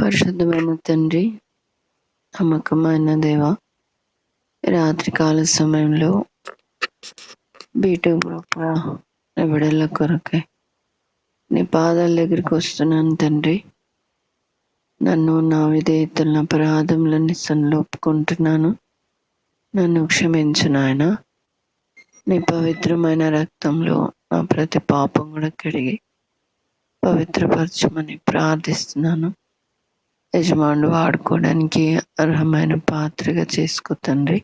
పరిశుద్ధమైన తండ్రి, నమ్మకమైన దేవ, రాత్రికాల సమయంలో బీటు గ్రూప్ బిడ్డల కొరకై నీ పాదాల దగ్గరికి వస్తున్నాను తండ్రి. నన్ను, నా విధేయతలను, అపరాధములని ఒప్పుకుంటున్నాను. నన్ను క్షమించు నాయన. నీ పవిత్రమైన రక్తంలో నా ప్రతి పాపం కూడా కడిగి పవిత్రపరచమని ప్రార్థిస్తున్నాను. యజమానుడు వాడుకోవడానికి అర్హమైన పాత్రగా చేసుకో తండ్రి.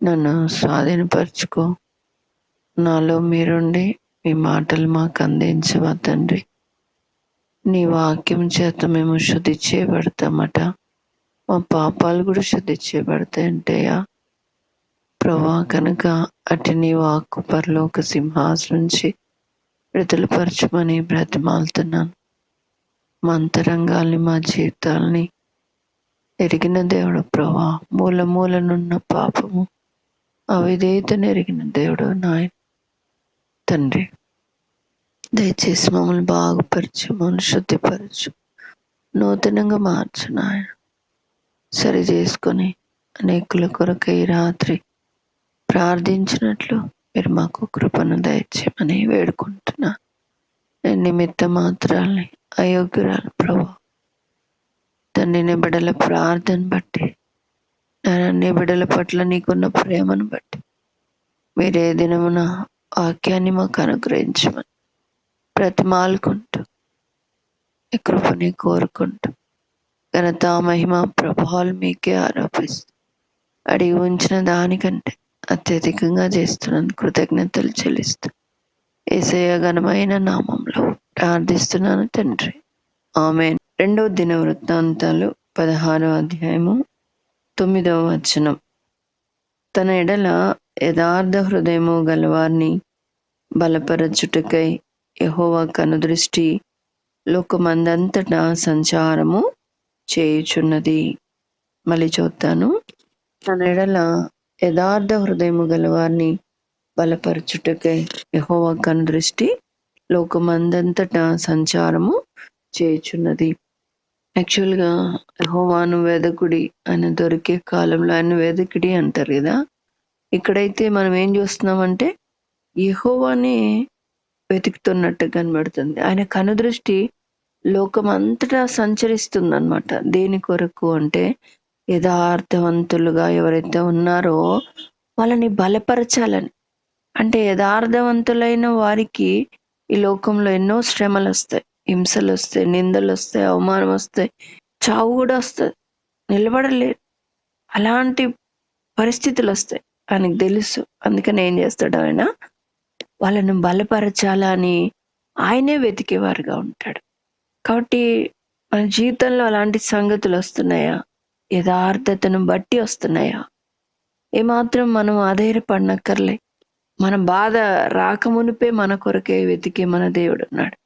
నన్ను స్వాధీనపరచుకో. నాలో మీరుండి మీ మాటలు మాకు అందించవా తండ్రి. నీ వాక్యం చేత మేము శుద్ధి చేయబడతామట. మా పాపాలు కూడా శుద్ధి చేయబడతాయంటయ్యా ప్రభా. కనుక అటు నీ వాక్కు పరలోక సింహాసనం నుంచి విడుదలపరచమని బ్రతిమాలుతున్నాను. మా అంతరంగాల్ని, మా జీవితాల్ని ఎరిగిన దేవుడు ప్రభా. మూల మూలనున్న పాపము, అవిధేయతను ఎరిగిన దేవుడు నాయన తండ్రి. దయచేసి మమ్మల్ని బాగుపరచు, మమ్మల్ని శుద్ధిపరచు, నూతనంగా మార్చు నాయన. సరి చేసుకొని అనేకుల కొరకు ఈ రాత్రి ప్రార్థించినట్లు మీరు మాకు కృపను దయచేయమని వేడుకుంటున్నా. నేను నిమిత్త మాత్రాల్ని, అయోగ్యురాలు ప్రభా. తండ్రి, నీ బిడ్డల ప్రార్థన బట్టి, నీ బిడ్డల పట్ల నీకున్న ప్రేమను బట్టి మీరే దినమున వాక్యాన్ని మాకు అనుగ్రహించమని బ్రతిమాలుకుంటూ ఈ కృపని కోరుకుంటూ ఘనత, మహిమ, ప్రభావాలు మీకే ఆరోపిస్తూ అడిగి ఉంచిన దానికంటే అత్యధికంగా చేస్తున్నాను కృతజ్ఞతలు చెల్లిస్తూ యేసయ్య ఘనమైన నామంలో ప్రార్థిస్తున్నాను తండ్రి, ఆమేన్. 2వ దినవృత్తాంతాలు 16వ అధ్యాయము 9వ వచనం. తన ఎడల యథార్థ హృదయము గలవారిని బలపరచుటకై యెహోవా కనుదృష్టి లోకమందంతటా సంచారము చేయుచున్నది. మళ్ళీ చూస్తాను. తన ఎడల యథార్థ హృదయము గలవారిని బలపరచుటకై యెహోవా కనుదృష్టి లోకమందంతటా సంచారము చేయుచున్నది. యాక్చువల్గా యెహోవాను వెదకుడి, ఆయన దొరికే కాలంలో ఆయన వెదకుడి అంటారు కదా. ఇక్కడైతే మనం ఏం చూస్తున్నామంటే యెహోవాని వెతుకుతున్నట్టు కనబడుతుంది. ఆయన కనుదృష్టి లోకం అంతటా సంచరిస్తుంది అనమాట. దేని కొరకు అంటే యథార్థవంతులుగా ఎవరైతే ఉన్నారో వాళ్ళని బలపరచాలని. అంటే యథార్థవంతులైన వారికి ఈ లోకంలో ఎన్నో శ్రమలు వస్తాయి, హింసలు వస్తాయి, నిందలు వస్తాయి, అవమానం వస్తాయి, చావు కూడా వస్తుంది, నిలబడలేరు. అలాంటి పరిస్థితులు వస్తాయి, ఆయనకు తెలుసు. అందుకని ఏం చేస్తాడు ఆయన, వాళ్ళను బలపరచాలని ఆయనే వెతికేవారుగా ఉంటాడు. కాబట్టి మన జీవితంలో అలాంటి సంగతులు వస్తున్నాయా? యథార్థతను బట్టి వస్తున్నాయా? ఏమాత్రం మనం ఆధైర్యపడనక్కర్లే. మన బాధ రాకమునిపే మన కొరకే వెతికే మన దేవుడు ఉన్నాడు.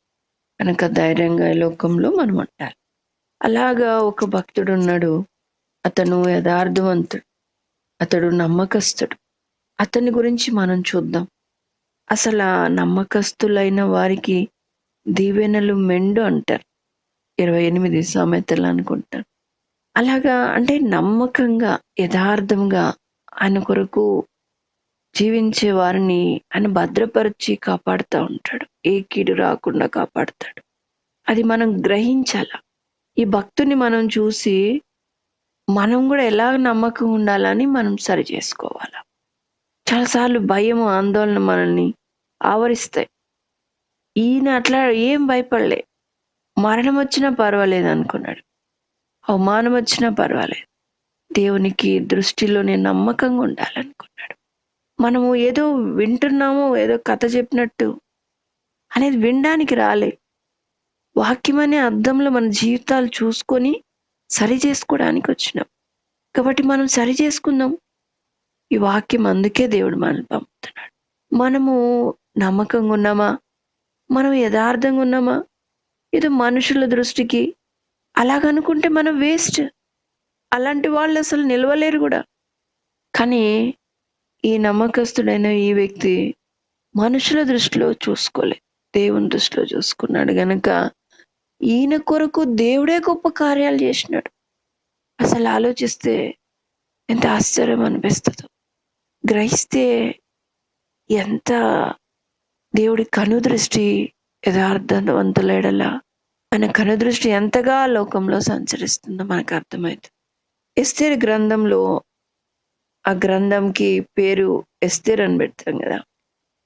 కనుక ధైర్యంగా ఈ లోకంలో మనం ఉండాలి. అలాగా ఒక భక్తుడు ఉన్నాడు. అతను యథార్థవంతుడు, అతడు నమ్మకస్తుడు. అతని గురించి మనం చూద్దాం. అసలు నమ్మకస్తులైన వారికి దీవెనలు మెండు అంటారు. 28 సామెతలు అనుకుంటారు. అలాగా అంటే నమ్మకంగా, యథార్థంగా ఆయన కొరకు జీవించే వారిని ఆయన భద్రపరిచి కాపాడుతూ ఉంటాడు. ఏ కీడు రాకుండా కాపాడుతాడు. అది మనం గ్రహించాల. ఈ భక్తుని మనం చూసి మనం కూడా ఎలా నమ్మకం ఉండాలని మనం సరి చేసుకోవాలి. చాలాసార్లు భయము, ఆందోళన మనల్ని ఆవరిస్తాయి. ఈయన అట్లా ఏం భయపడలే. మరణం వచ్చినా పర్వాలేదు అనుకున్నాడు, అవమానం వచ్చినా పర్వాలేదు, దేవునికి దృష్టిలో నేను నమ్మకంగా ఉండాలనుకున్నాడు. మనము ఏదో వింటున్నాము, ఏదో కథ చెప్పినట్టు అనేది వినడానికి రాలే. వాక్యం అనే అర్థంలో మన జీవితాలు చూసుకొని సరి చేసుకోవడానికి వచ్చినాం. కాబట్టి మనం సరి చేసుకుందాం. ఈ వాక్యం అందుకే దేవుడు మనల్ని పంపుతున్నాడు. మనము నమ్మకంగా ఉన్నామా? మనం యథార్థంగా ఉన్నామా? ఏదో మనుషుల దృష్టికి అలాగనుకుంటే మనం వేస్ట్. అలాంటి వాళ్ళు అసలు నిలవలేరు కూడా. కానీ ఈ నమ్మకస్తుడైన ఈ వ్యక్తి మనుషుల దృష్టిలో చూసుకోలే, దేవుని దృష్టిలో చూసుకున్నాడు. గనక ఈయన కొరకు దేవుడే గొప్ప కార్యాలు చేసినాడు. అసలు ఆలోచిస్తే ఎంత ఆశ్చర్యం అనిపిస్తుందో, గ్రహిస్తే ఎంత దేవుడి కనుదృష్టి యథార్థవంతులేడలా ఆయన కనుదృష్టి ఎంతగా లోకంలో సంచరిస్తుందో మనకు అర్థమవుతుంది. ఎస్తేరు గ్రంథంలో, ఆ గ్రంథంకి పేరు ఎస్తేర్ అని పెడతాం కదా,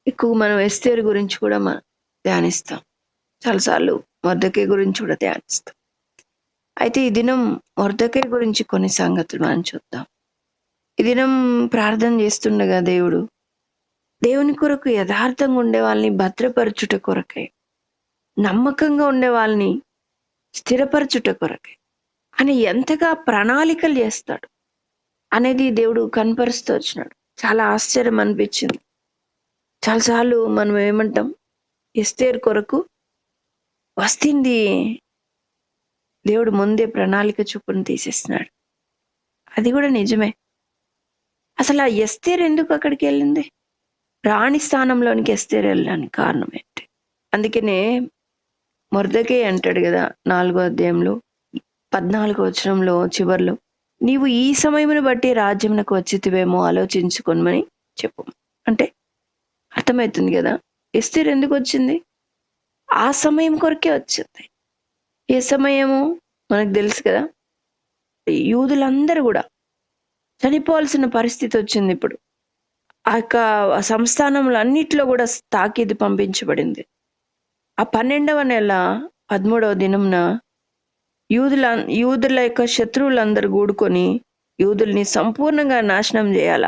ఎక్కువ మనం ఎస్తేరు గురించి కూడా మనం ధ్యానిస్తాం. చాలాసార్లు మొర్దెకై గురించి కూడా ధ్యానిస్తాం. అయితే ఈ దినం మొర్దెకై గురించి కొన్ని సంగతులు మనం చూద్దాం. ఈ దినం ప్రార్థన చేస్తుండగా దేవుని కొరకు యథార్థంగా ఉండే వాళ్ళని భద్రపరచుట కొరకై, నమ్మకంగా ఉండే వాళ్ళని స్థిరపరచుట కొరకై అని ఎంతగా ప్రణాళికలు చేస్తాడు అనేది దేవుడు కనపరుస్తూ వచ్చినాడు. చాలా ఆశ్చర్యం అనిపించింది. చాలాసార్లు మనం ఏమంటాం, ఎస్తేరు కొరకు వస్తుంది దేవుడు ముందే ప్రణాళిక చొప్పున తీసేస్తున్నాడు. అది కూడా నిజమే. అసలు ఆ ఎస్తేరు ఎందుకు అక్కడికి వెళ్ళింది? రాణి స్థానంలోనికి ఎస్తేరు వెళ్ళడానికి కారణం ఏంటి? అందుకనే మొర్దెకై అంటాడు కదా 4వ అధ్యాయంలో 14వ వచనంలో చివర్లో, నీవు ఈ సమయమును బట్టి రాజ్యమునకు వచ్చితివేమో ఆలోచించుకొనమని చెప్పు. అంటే అర్థమవుతుంది కదా, ఎస్తేరు ఎందుకు వచ్చింది? ఆ సమయం కొరకే వచ్చింది. ఏ సమయము మనకు తెలుసు కదా, యూదులందరూ కూడా చనిపోవాల్సిన పరిస్థితి వచ్చింది. ఇప్పుడు ఆ యొక్క సంస్థానంలో అన్నిట్లో కూడా తాకీదు పంపించబడింది. ఆ 12వ నెల 13వ దినంన యూదుల యొక్క శత్రువులందరూ కూడుకొని యూదుల్ని సంపూర్ణంగా నాశనం చేయాల.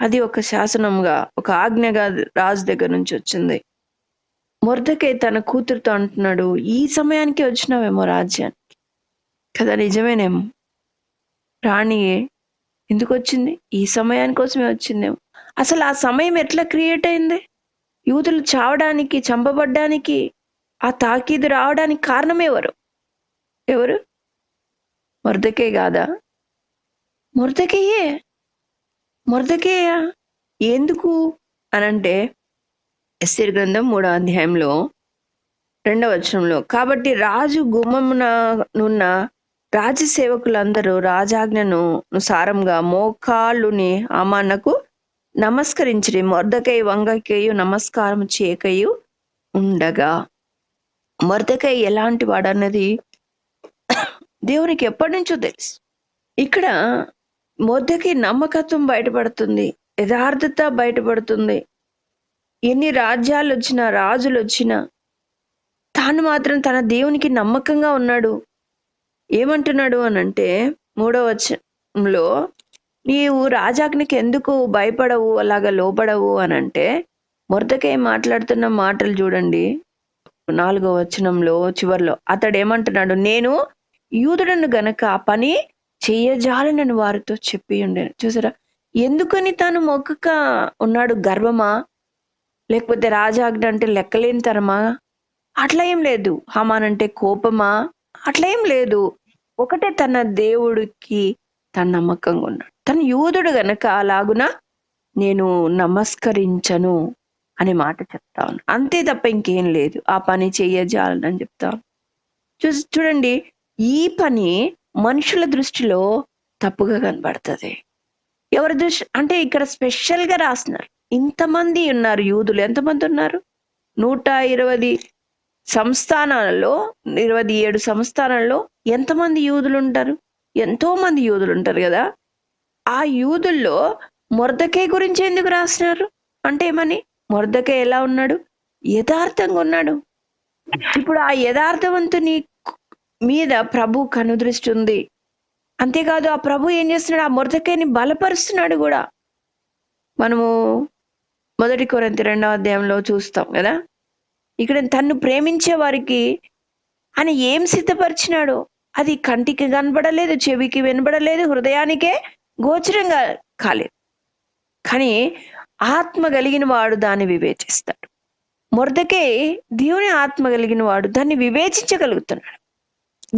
అది ఒక శాసనంగా, ఒక ఆజ్ఞగా రాజు దగ్గర నుంచి వచ్చింది. మొర్దెకై తన కూతురుతో అంటున్నాడు, ఈ సమయానికి వచ్చినావేమో రాజ్యానికి కదా. నిజమేనేమో, రాణి ఎందుకు వచ్చింది? ఈ సమయాని కోసమే వచ్చిందేమో. అసలు ఆ సమయం ఎట్లా క్రియేట్ అయింది? యూదులు చావడానికి, చంపబడ్డానికి, ఆ తాకీదు రావడానికి కారణం ఎవరు? మొర్దెకై కాదా? మొర్దెకయ్య ఎందుకు అనంటే, ఎస్తేరు గ్రంథం 3వ అధ్యాయంలో 2వ వచనంలో, కాబట్టి రాజు గుమ్మముననున్న రాజసేవకులందరూ రాజాజ్ఞను సారంగా మోకాళ్ళుని హామానుకు నమస్కరించిరి. మొర్దెకై వంగకయు నమస్కారం చేయకయు ఉండగా. మొర్దెకై ఎలాంటి వాడన్నది దేవునికి ఎప్పటి నుంచో తెలుసు. ఇక్కడ మొర్దెకై నమ్మకత్వం బయటపడుతుంది, యథార్థత బయటపడుతుంది. ఎన్ని రాజ్యాలు వచ్చినా, రాజులు వచ్చినా తాను మాత్రం తన దేవునికి నమ్మకంగా ఉన్నాడు. ఏమంటున్నాడు అనంటే 3వ వచనంలో, నీవు రాజాజ్ఞకి ఎందుకు భయపడవు, అలాగా లోపడవు అనంటే, మొర్దెకై మాట్లాడుతున్న మాటలు చూడండి. 4వ వచనంలో చివర్లో అతడు ఏమంటున్నాడు, నేను యూదుడను గనక ఆ పని చెయ్యజాలనని వారితో చెప్పి ఉండేను. చూసారా, ఎందుకని తాను మొక్కక ఉన్నాడు? గర్వమా, లేకపోతే రాజాజ్ఞ అంటే లెక్కలేని తరమా? అట్లా ఏం లేదు. హామాన్ అంటే కోపమా? అట్లా ఏం లేదు. ఒకటే, తన దేవుడికి తన నమ్మకంగా ఉన్నాడు. తను యూదుడు గనక అలాగున నేను నమస్కరించను అనే మాట చెప్తాను, అంతే తప్ప ఇంకేం లేదు. ఆ పని చెయ్యజాలని చెప్తాను. చూడండి, ఈ పని మనుషుల దృష్టిలో తప్పుగా కనబడుతుంది. ఎవరి దృష్టి అంటే ఇక్కడ స్పెషల్ గా రాస్తున్నారు. ఇంతమంది ఉన్నారు యూదులు. ఎంతమంది ఉన్నారు? 120 సంస్థానాలలో, 27 సంస్థానాల్లో ఎంతమంది యూదులు ఉంటారు? ఎంతో మంది యూదులు ఉంటారు కదా. ఆ యూదుల్లో మొర్దెకై గురించి ఎందుకు రాసినారు అంటే ఏమని? మొర్దెకై ఎలా ఉన్నాడు? యథార్థంగా ఉన్నాడు. ఇప్పుడు ఆ యథార్థవంతుని మీద ప్రభు కనుదృష్టి ఉంది. అంతేకాదు, ఆ ప్రభు ఏం చేస్తున్నాడు? ఆ మొర్దెకైని బలపరుస్తున్నాడు కూడా. మనము 1 కొరింథీ 2వ అధ్యాయంలో చూస్తాం కదా. ఇక్కడ తన్ను ప్రేమించే వారికి ఆయన ఏం సిద్ధపరిచినాడో అది కంటికి కనబడలేదు, చెవికి వినబడలేదు, హృదయానికే గోచరంగా కాలేదు. కానీ ఆత్మ కలిగిన వాడు దాన్ని వివేచిస్తాడు. మొర్దెకై దేవుని ఆత్మ కలిగిన వాడు దాన్ని వివేచించగలుగుతున్నాడు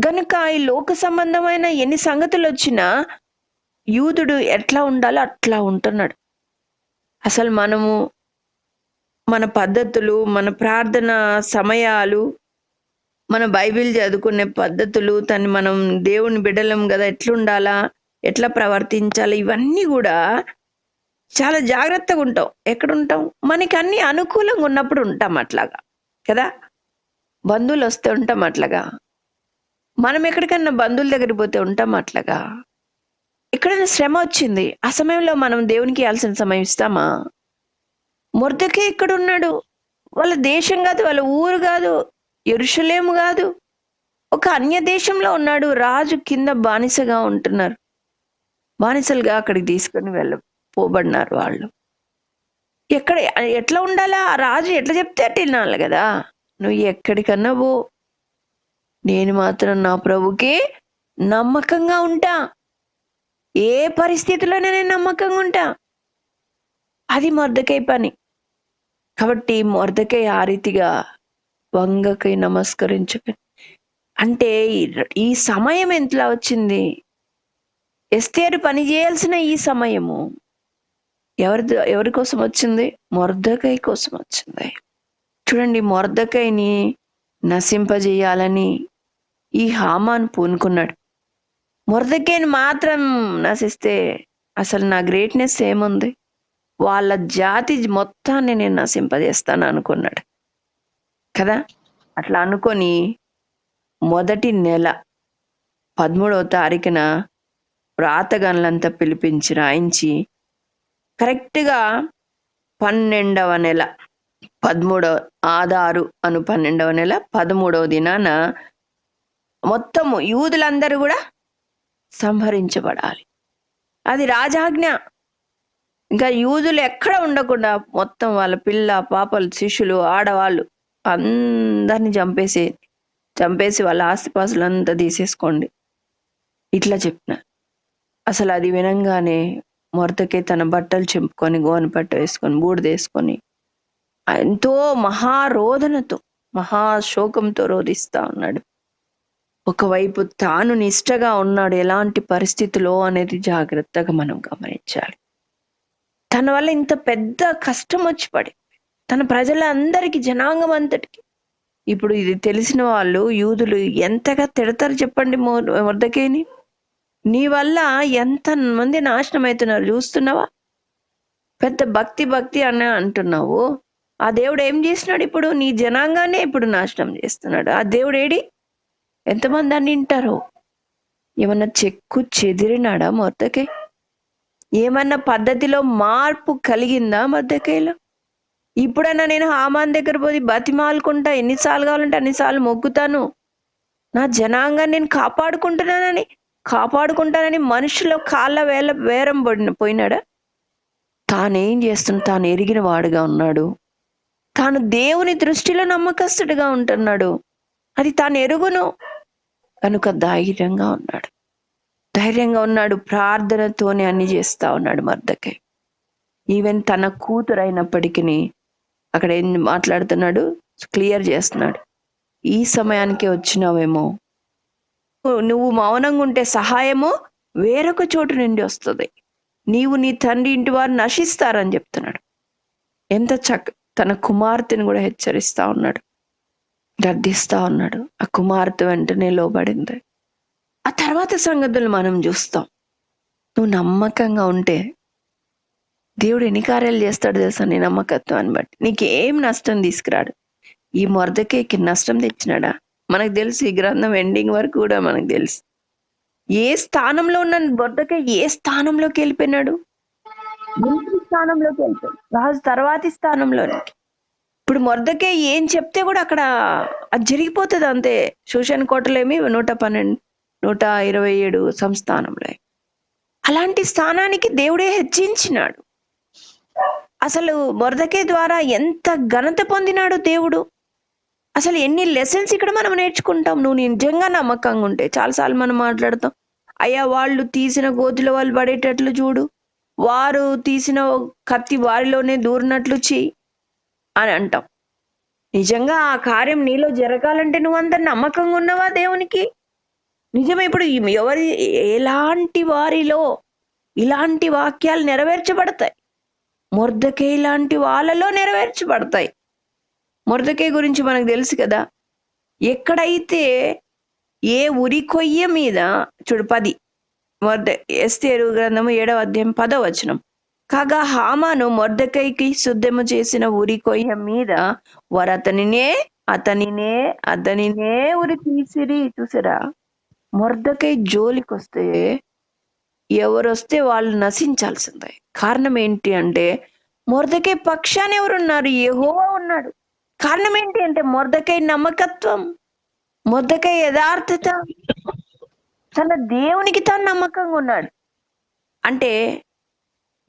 గనుక ఈ లోక సంబంధమైన ఎన్ని సంగతులు వచ్చినా యూదుడు ఎట్లా ఉండాలో అట్లా ఉంటున్నాడు. అసలు మనము మన పద్ధతులు, మన ప్రార్థన సమయాలు, మన బైబిల్ చదువుకునే పద్ధతులు, మనం దేవుని బిడ్డలం కదా, ఎట్లుండాలా, ఎట్లా ప్రవర్తించాలి, ఇవన్నీ కూడా చాలా జాగ్రత్తగా ఉంటాం. ఎక్కడుంటాం? మనకి అన్ని అనుకూలంగా ఉన్నప్పుడు ఉంటాం అట్లాగా కదా. బంధువులు వస్తే ఉంటాం అట్లాగా. మనం ఎక్కడికన్నా బంధువుల దగ్గరికి పోతే ఉంటాం అట్లాగా. ఎక్కడైనా శ్రమ వచ్చింది, ఆ సమయంలో మనం దేవునికి ఇవ్వాల్సిన సమయం ఇస్తామా? మొర్దెకై ఎక్కడున్నాడు? వాళ్ళ దేశం కాదు, వాళ్ళ ఊరు కాదు, యెరూషలేము కాదు, ఒక అన్య దేశంలో ఉన్నాడు. రాజు కింద బానిసగా ఉంటున్నారు. బానిసలుగా అక్కడికి తీసుకొని పోబడినారు వాళ్ళు. ఎట్లా ఉండాలా? ఆ రాజు ఎట్లా చెప్తే అట్లా వినాలి కదా. నువ్వు ఎక్కడికన్నా పో, నేను మాత్రం నా ప్రభుకి నమ్మకంగా ఉంటా. ఏ పరిస్థితిలోనే నేను నమ్మకంగా ఉంటా. అది మొర్దెకై పని. కాబట్టి మొర్దెకై ఆ రీతిగా వంగకై నమస్కరించక, అంటే ఈ సమయం ఎంతలా వచ్చింది? ఎస్తేరు పని చేయాల్సిన ఈ సమయము ఎవరి కోసం వచ్చింది? మొర్దెకై కోసం వచ్చింది. చూడండి, మొర్దెకైని నశింపజేయాలని ఈ హామాన్ పూనుకున్నాడు. మొర్దెకైని మాత్రం నశిస్తే అసలు నా గ్రేట్నెస్ ఏముంది? వాళ్ళ జాతి మొత్తాన్ని నేను నశింపజేస్తాను అనుకున్నాడు కదా. అట్లా అనుకొని మొదటి నెల 13వ తారీఖున ప్రాతగన్లంతా పిలిపించి రాయించి, కరెక్ట్గా 12వ నెల 13 అను 12వ నెల 13వ దినాన మొత్తము యూదులందరూ కూడా సంహరించబడాలి. అది రాజాజ్ఞ. ఇంకా యూదులు ఎక్కడ ఉండకుండా మొత్తం వాళ్ళ పిల్ల పాపలు, శిష్యులు, ఆడవాళ్ళు అందరిని చంపేసి వాళ్ళ ఆస్తిపాస్తులంతా తీసేసుకోండి ఇట్లా చెప్పిన. అసలు అది వినంగానే మొర్దెకై తన బట్టలు చింపుకొని, గోనె పట్ట వేసుకొని, బూడిదేసుకొని ఎంతో మహారోదనతో, మహాశోకంతో రోధిస్తా ఉన్నాడు. ఒకవైపు తాను నిష్టగా ఉన్నాడు, ఎలాంటి పరిస్థితిలో అనేది జాగ్రత్తగా మనం గమనించాలి. తన వల్ల ఇంత పెద్ద కష్టం వచ్చి పడి, తన ప్రజలందరికీ, జనాంగం అంతటికి. ఇప్పుడు ఇది తెలిసిన వాళ్ళు యూదులు ఎంతగా తిడతారు చెప్పండి మొర్దెకైని. నీ వల్ల ఎంత మంది నాశనం అవుతున్నారు చూస్తున్నావా? పెద్ద భక్తి అని అంటున్నావు. ఆ దేవుడు ఏం చేసినాడు? ఇప్పుడు నీ జనాంగానే ఇప్పుడు నాశనం చేస్తున్నాడు. ఆ దేవుడు ఏడి? ఎంతమంది అని వింటారో. ఏమన్నా చెక్కు చెదిరినాడా మొర్దెకై? ఏమన్నా పద్ధతిలో మార్పు కలిగిందా మొర్దెకైలో? ఇప్పుడన్నా నేను హామాన్ దగ్గర పోయి బతిమాలుకుంటా, ఎన్నిసార్లు కావాలంటే అన్నిసార్లు మొక్కుతాను, నా జనాంగాన్ని నేను కాపాడుకుంటానని మనుషుల కాళ్ళ వేరం పోయినాడా? తానేం చేస్తున్నా తాను ఎరిగిన వాడుగా ఉన్నాడు. తాను దేవుని దృష్టిలో నమ్మకస్తుడిగా ఉంటున్నాడు. అది తాను ఎరుగును కనుక ధైర్యంగా ఉన్నాడు. ప్రార్థనతోనే అన్ని చేస్తా ఉన్నాడు మొర్దెకై. ఈవెన్ తన కూతురు అయినప్పటికీ అక్కడ ఏం మాట్లాడుతున్నాడు? క్లియర్ చేస్తున్నాడు. ఈ సమయానికే వచ్చినావేమో, నువ్వు మౌనంగా ఉంటే సహాయము వేరొక చోటు నుండి వస్తుంది, నీవు నీ తండ్రి ఇంటి వారు నశిస్తారని చెప్తున్నాడు. ఎంత తన కుమార్తెను కూడా హెచ్చరిస్తా ఉన్నాడు, గద్దిస్తా ఉన్నాడు. ఆ కుమార్తె వెంటనే లోబడింది. ఆ తర్వాత సంగతులు మనం చూస్తాం. నువ్వు నమ్మకంగా ఉంటే దేవుడు ఎన్ని కార్యాలు చేస్తాడు తెలుసా? నీ నమ్మకత్వాన్ని బట్టి నీకేం నష్టం తీసుకురాడు. ఈ మొర్దెకైకి నష్టం తెచ్చినాడా? మనకు తెలుసు. ఈ గ్రంథం ఎండింగ్ వరకు కూడా మనకు తెలుసు. ఏ స్థానంలో ఉన్న మొర్దెకై ఏ స్థానంలోకి వెళ్ళిపోయినాడు? స్థానంలోకి వెళ్ళిపోయాడు, రాజు తర్వాతి స్థానంలోనికి. ఇప్పుడు మొర్దెకై ఏం చెప్తే కూడా అక్కడ అది జరిగిపోతుంది అంతే. షూషన్ కోటలేమి 112 127 సంస్థానంలో. అలాంటి స్థానానికి దేవుడే హెచ్చించినాడు. అసలు మొర్దెకై ద్వారా ఎంత ఘనత పొందినాడు దేవుడు. అసలు ఎన్ని లెసన్స్ ఇక్కడ మనం నేర్చుకుంటాం. నువ్వు నిజంగా నమ్మకంగా ఉంటే. చాలాసార్లు మనం మాట్లాడతాం, అయ్యా వాళ్ళు తీసిన గోతిలో వాళ్ళు పడేటట్లు చూడు, వారు తీసిన కత్తి వారిలోనే దూరినట్లు చెయ్యి అని అంటాం. నిజంగా ఆ కార్యం నీలో జరగాలంటే నువ్వు అంత నమ్మకంగా ఉన్నావా దేవునికి? నిజమే. ఇప్పుడు ఎలాంటి వారిలో ఇలాంటి వాక్యాలు నెరవేర్చబడతాయి? మొర్దెకై లాంటి వాళ్ళలో నెరవేర్చబడతాయి. మొర్దెకై గురించి మనకు తెలుసు కదా. ఎక్కడైతే ఏ ఉరి కొయ్య మీద చూడు 10 ఎస్తేరు గ్రంథము 7వ అధ్యాయం 10వ వచనం. కాగా హామాను మొర్దెకైకి శుద్ధము చేసిన ఉరి కొయ్య మీద వారు అతనినే ఉరి తీసిరి. చూసారా, మొర్దెకై జోలికొస్తే ఎవరొస్తే వాళ్ళు నశించాల్సిందే. కారణం ఏంటి అంటే మొర్దెకై పక్షాన ఎవరున్నారు? యెహోవా ఉన్నాడు. కారణం ఏంటి అంటే మొర్దెకై నమ్మకత్వం, మొర్దెకై యథార్థత, తన దేవునికి తాను నమ్మకంగా ఉన్నాడు. అంటే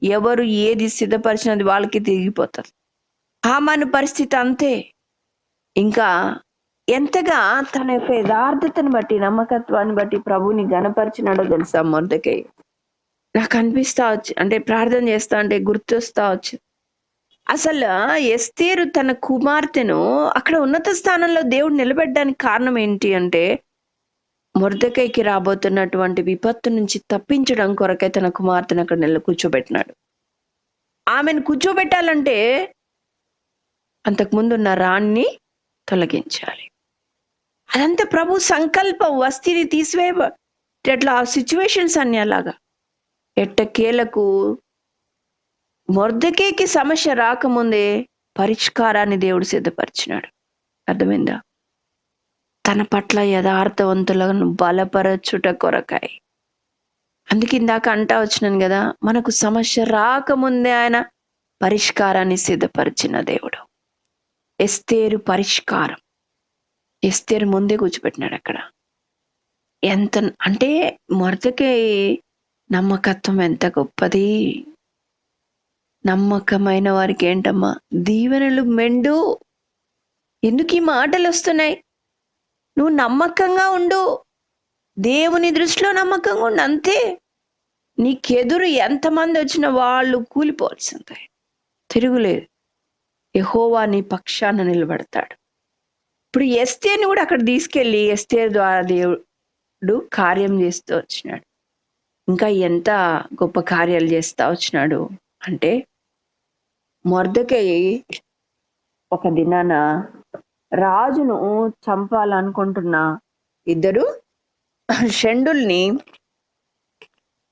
ఎవరు ఏది సిద్ధపరిచినది వాళ్ళకి తిరిగిపోతారు. హామాను పరిస్థితి అంతే. ఇంకా ఎంతగా తన యొక్క యథార్థతను బట్టి, నమ్మకత్వాన్ని బట్టి ప్రభుని గణపరిచినాడో తెలుసా మొర్దెకై. నాకు అనిపిస్తా వచ్చు, అంటే ప్రార్థన చేస్తా అంటే గుర్తొస్తా వచ్చు. అసలు ఎస్తేరు తన కుమార్తెను అక్కడ ఉన్నత స్థానంలో దేవుడు నిలబెట్టడానికి కారణం ఏంటి అంటే మొర్దెకైకి రాబోతున్నటువంటి విపత్తు నుంచి తప్పించడం కొరకై తన కుమార్తెను అక్కడ కూర్చోబెట్టినాడు. ఆమెను కూర్చోబెట్టాలంటే అంతకుముందు ఉన్న రాణ్ణి తొలగించాలి. అదంతా ప్రభు సంకల్పం. వస్తీని తీసివేయట్లా ఆ సిచ్యువేషన్స్ అన్ని అలాగా. ఎట్టకేలకు మొర్దెకైకి సమస్య రాకముందే పరిష్కారాన్ని దేవుడు సిద్ధపరిచినాడు. అర్థమైందా? తన పట్ల యథార్థవంతులను బలపరచుట కొరకాయి. అందుకే ఇందాక అంటా వచ్చినాను కదా, మనకు సమస్య రాకముందే ఆయన పరిష్కారాన్ని సిద్ధపరిచిన దేవుడు. ఎస్తేరు పరిష్కారం, ఎస్తేరు ముందే కూర్చోబెట్టినాడు అక్కడ. ఎంత అంటే మొర్దెకై నమ్మకత్వం ఎంత గొప్పది. నమ్మకమైన వారికి ఏంటమ్మా దీవెనలు మెండు. ఎందుకు ఈ మాటలు వస్తున్నాయి? నువ్వు నమ్మకంగా ఉండు, దేవుని దృష్టిలో నమ్మకంగా ఉండు, అంతే. నీకెదురు ఎంతమంది వచ్చినా వాళ్ళు కూలిపోవాల్సిందే, తిరుగులేదు. యెహోవా నీ పక్షాన నిలబడతాడు. ఇప్పుడు ఎస్తేర్ని కూడా అక్కడ తీసుకెళ్ళి ఎస్తేర్ ద్వారా దేవుడు కార్యం చేస్తూ వచ్చినాడు. ఇంకా ఎంత గొప్ప కార్యాలు చేస్తా వచ్చినాడు అంటే మొర్దెకై ఒక దినాన రాజును చంపాలనుకుంటున్న ఇద్దరు షండుల్ని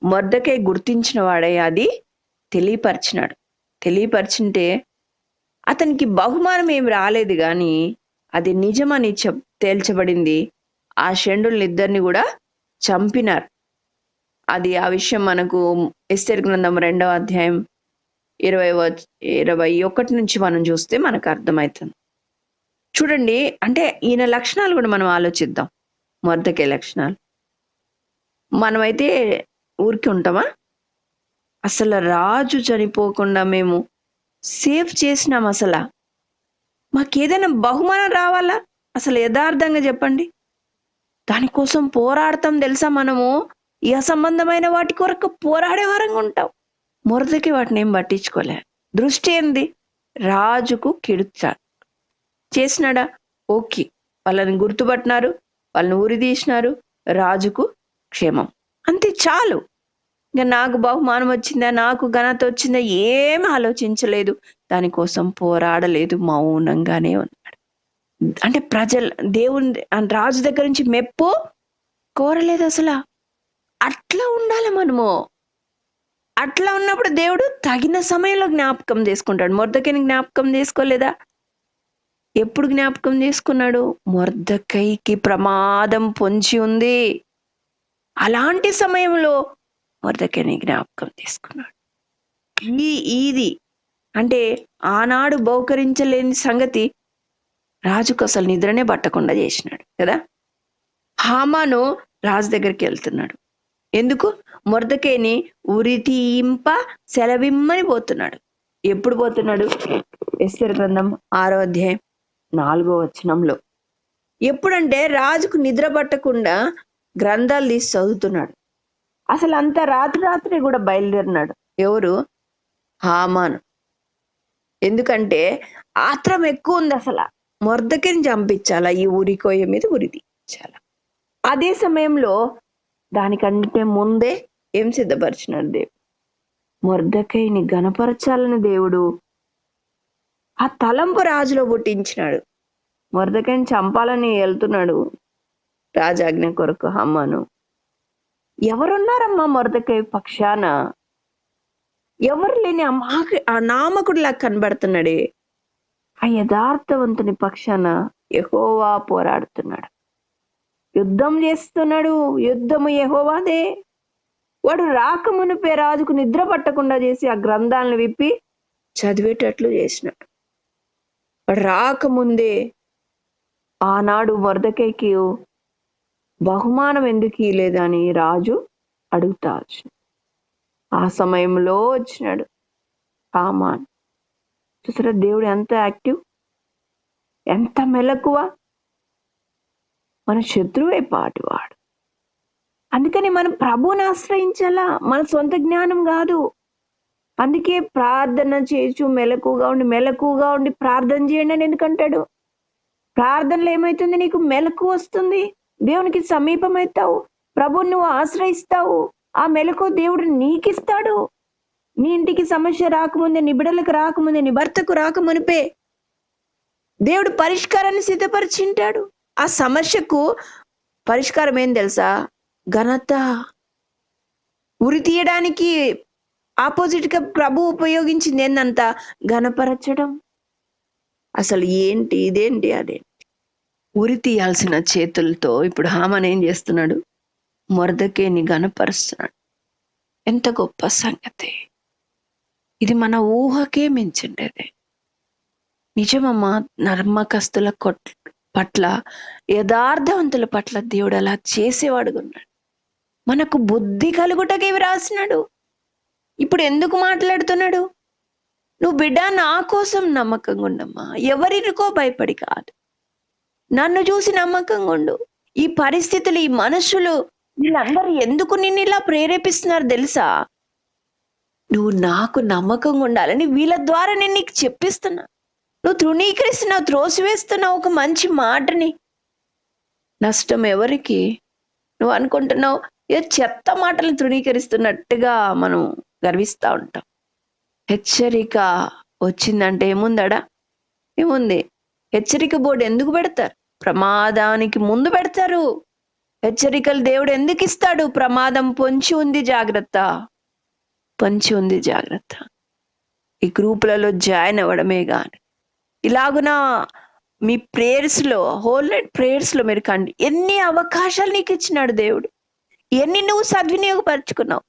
మొర్దెకై గుర్తించిన వాడే అది తెలియపరిచినాడు. తెలియపరిచింటే అతనికి బహుమానం ఏమి రాలేదు, కానీ అది నిజమని తేల్చబడింది. ఆ షండుల్ని ఇద్దరిని కూడా చంపినారు. అది ఆ విషయం మనకు ఎస్తేరు గ్రంథం 2వ అధ్యాయం 21 నుంచి మనం చూస్తే మనకు అర్థమవుతుంది. చూడండి, అంటే ఈయన లక్షణాలు కూడా మనం ఆలోచిద్దాం. మొర్దెకై లక్షణాలు. మనమైతే ఊరికి ఉంటామా? అసలు రాజు చనిపోకుండా మేము సేఫ్ చేసినాం. అసలు మాకేదైనా బహుమానం రావాలా? అసలు యథార్థంగా చెప్పండి, దానికోసం పోరాడతాం తెలుసా. మనము ఈ అసంబంధమైన వాటి కొరకు పోరాడే వారంగా ఉంటాం. మొర్దెకై వాటిని ఏం పట్టించుకోలే. దృష్టి ఏంది? రాజుకు కిడుచాడు చేసినాడా? ఓకే, వాళ్ళని గుర్తుపట్టినారు, వాళ్ళని ఊరి తీసినారు, రాజుకు క్షేమం, అంతే చాలు. ఇంకా నాకు బహుమానం వచ్చిందా, నాకు ఘనత వచ్చిందా ఏం ఆలోచించలేదు, దానికోసం పోరాడలేదు, మౌనంగానే ఉన్నాడు. అంటే దేవుని రాజు దగ్గర నుంచి మెప్పు కోరలేదు అసలు. అట్లా ఉండాలి మనము. అట్లా ఉన్నప్పుడు దేవుడు తగిన సమయంలో జ్ఞాపకం చేసుకుంటాడు. మొర్దెకైని జ్ఞాపకం చేసుకోలేదా? ఎప్పుడు జ్ఞాపకం చేసుకున్నాడు? మొర్దెకైకి ప్రమాదం పొంచి ఉంది, అలాంటి సమయంలో మొర్దెకైని జ్ఞాపకం చేసుకున్నాడు. ఇది అంటే ఆనాడు బహుకరించలేని సంగతి రాజుకు అసలు నిద్రనే పట్టకుండా చేసినాడు కదా. హామాను రాజు దగ్గరికి వెళ్తున్నాడు. ఎందుకు? మొర్దెకైని ఉరి తీయింప సెలవిమ్మని పోతున్నాడు. ఎప్పుడు పోతున్నాడు? ఎస్తేరు గ్రంథం 6వ అధ్యాయం 4వ వచనంలో. ఎప్పుడంటే రాజుకు నిద్ర పట్టకుండా గ్రంథాలు తీసి చదువుతున్నాడు. అసలు అంత రాత్రి కూడా బయలుదేరినాడు. ఎవరు? హామాను. ఎందుకంటే ఆత్రం ఎక్కువ ఉంది. అసలు మొర్దెకైని చంపించాలా, ఈ ఉరి కొయ్య మీద ఉరి తీయించాలా. అదే సమయంలో దానికంటే ముందే ఏం సిద్ధపరిచినాడు దేవుడు? మొర్దెకైని గణపరచాలని దేవుడు ఆ తలంపు రాజులో పుట్టించినాడు. మొర్దెకైని చంపాలని వెళ్తున్నాడు రాజాజ్ఞ కొరకు హామాను. ఎవరున్నారమ్మా మొర్దెకై పక్షాన? ఎవరు లేని ఆ నామకుడిలా కనబడుతున్నాడే. ఆ యథార్థవంతుని పక్షాన యెహోవా పోరాడుతున్నాడు, యుద్ధం చేస్తున్నాడు. యుద్ధము యెహోవాదే. వాడు రాకమునుపే రాజుకు నిద్ర పట్టకుండా చేసి ఆ గ్రంథాలను విప్పి చదివేటట్లు చేసినాడు. వాడు రాకముందే ఆనాడు మొర్దెకైకి బహుమానం ఎందుకు ఇవ్వలేదని రాజు అడుగుతా వచ్చినాడు. ఆ సమయంలో వచ్చినాడు హామాన్. చూసారా దేవుడు ఎంత యాక్టివ్, ఎంత మెలకువ. మన శత్రువే పాటివాడు. అందుకని మనం ప్రభువుని ఆశ్రయించాలా, మన సొంత జ్ఞానం కాదు. అందుకే ప్రార్థన చేయొచ్చు, మెలకుగా ఉండి ప్రార్థన చేయండి అని ఎందుకంటాడు? ప్రార్థనలో ఏమవుతుంది? నీకు మెలకు వస్తుంది, దేవునికి సమీపమవుతావు, ప్రభువుని నువ్వు ఆశ్రయిస్తావు. ఆ మెలకు దేవుడు నీకిస్తాడు. నీ ఇంటికి సమస్య రాకముందే, నీ బిడ్డలకు రాకముందే, నీ భర్తకు రాకమునిపే దేవుడు పరిష్కారాన్ని సిద్ధపరిచింటాడు. ఆ సమస్యకు పరిష్కారం ఏం తెలుసా? ఘనత. ఉరి తీయడానికి ఆపోజిట్ గా ప్రభు ఉపయోగించింది ఏందంత? ఘనపరచడం. అసలు ఏంటి ఇదేంటి అదేంటి? ఉరి తీయాల్సిన చేతులతో ఇప్పుడు హామాన్ ఏం చేస్తున్నాడు? మొర్దెకైని ఘనపరుస్తున్నాడు. ఎంత గొప్ప సంగతి ఇది! మన ఊహకే మించిండేది. నిజమమ్మా, నమ్మకస్తుల పట్ల, యథార్థవంతుల పట్ల దేవుడు అలా చేసేవాడుగా ఉన్నాడు. మనకు బుద్ధి కలుగుటకే రాసినాడు. ఇప్పుడు ఎందుకు మాట్లాడుతున్నాడు? నువ్వు బిడ్డ నా కోసం నమ్మకంగా ఉండమ్మా, ఎవరికో భయపడి కాదు, నన్ను చూసి నమ్మకంగా ఉండు. ఈ పరిస్థితులు, ఈ మనుషులు, వీళ్ళందరూ ఎందుకు నిన్ను ఇలా ప్రేరేపిస్తున్నారు తెలుసా? నువ్వు నాకు నమ్మకంగా ఉండాలని వీళ్ళ ద్వారా నేను నీకు చెప్పిస్తున్నా. నువ్వు తృణీకరిస్తున్నావు, త్రోసివేస్తున్నావు ఒక మంచి మాటని. నష్టం ఎవరికి? నువ్వు అనుకుంటున్నావు ఏ చెత్త మాటలు తృణీకరిస్తున్నట్టుగా మనం గర్విస్తూ ఉంటాం. హెచ్చరిక వచ్చిందంటే ఏముందడా? ఏముంది? హెచ్చరిక బోర్డు ఎందుకు పెడతారు? ప్రమాదానికి ముందు పెడతారు. హెచ్చరికలు దేవుడు ఎందుకు ఇస్తాడు? ప్రమాదం పొంచి ఉంది, జాగ్రత్త, పొంచి ఉంది, జాగ్రత్త. ఈ గ్రూపులలో జాయిన్ అవ్వడమే కానీ, ఇలాగున మీ ప్రేయర్స్ లో, హోల్ నైట్ ప్రేయర్స్ లో మీరు కండి, ఎన్ని అవకాశాలు నీకు ఇచ్చినాడు దేవుడు. ఎన్ని నువ్వు సద్వినియోగపరుచుకున్నావు,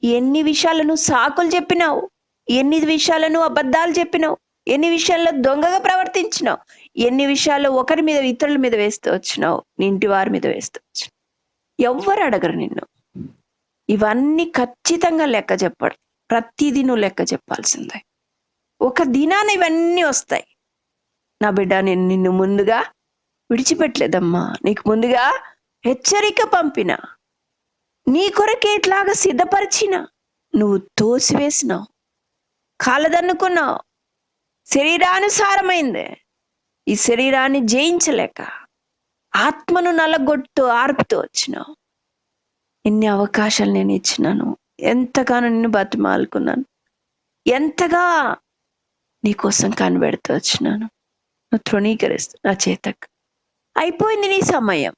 ఎన్ని విషయాలను సాకులు చెప్పినావు, ఎన్ని విషయాలను అబద్ధాలు చెప్పినావు, ఎన్ని విషయాల్లో దొంగగా ప్రవర్తించినావు, ఎన్ని విషయాల్లో ఒకరి మీద ఇతరుల మీద వేస్తూ వచ్చినావు, నీ ఇంటి వారి మీద వేస్తూ వచ్చినావు. ఎవ్వరు అడగరు నిన్ను. ఇవన్నీ ఖచ్చితంగా లెక్క చెప్పడు. ప్రతిదీ నువ్వు లెక్క చెప్పాల్సిందే. ఒక దినాన ఇవన్నీ వస్తాయి. నా బిడ్డ, నేను నిన్ను ముందుగా విడిచిపెట్టలేదమ్మా, నీకు ముందుగా హెచ్చరిక పంపిన, నీ కొరకే ఇట్లాగా సిద్ధపరిచిన, నువ్వు తోసివేసినావు, కాలదన్నుకున్నావు. శరీరానుసారమైందే. ఈ శరీరాన్ని జయించలేక ఆత్మను నలగొట్టు ఆర్పుతూ వచ్చినావు. ఎన్ని అవకాశాలు నేను ఇచ్చినాను, ఎంతగానో నిన్ను బతిమాలుకున్నాను, ఎంతగా నీకోసం కనిపెడుతూ వచ్చినాను. నువ్వు తృణీకరిస్తూ నా చేతకు అయిపోయింది. నీ సమయం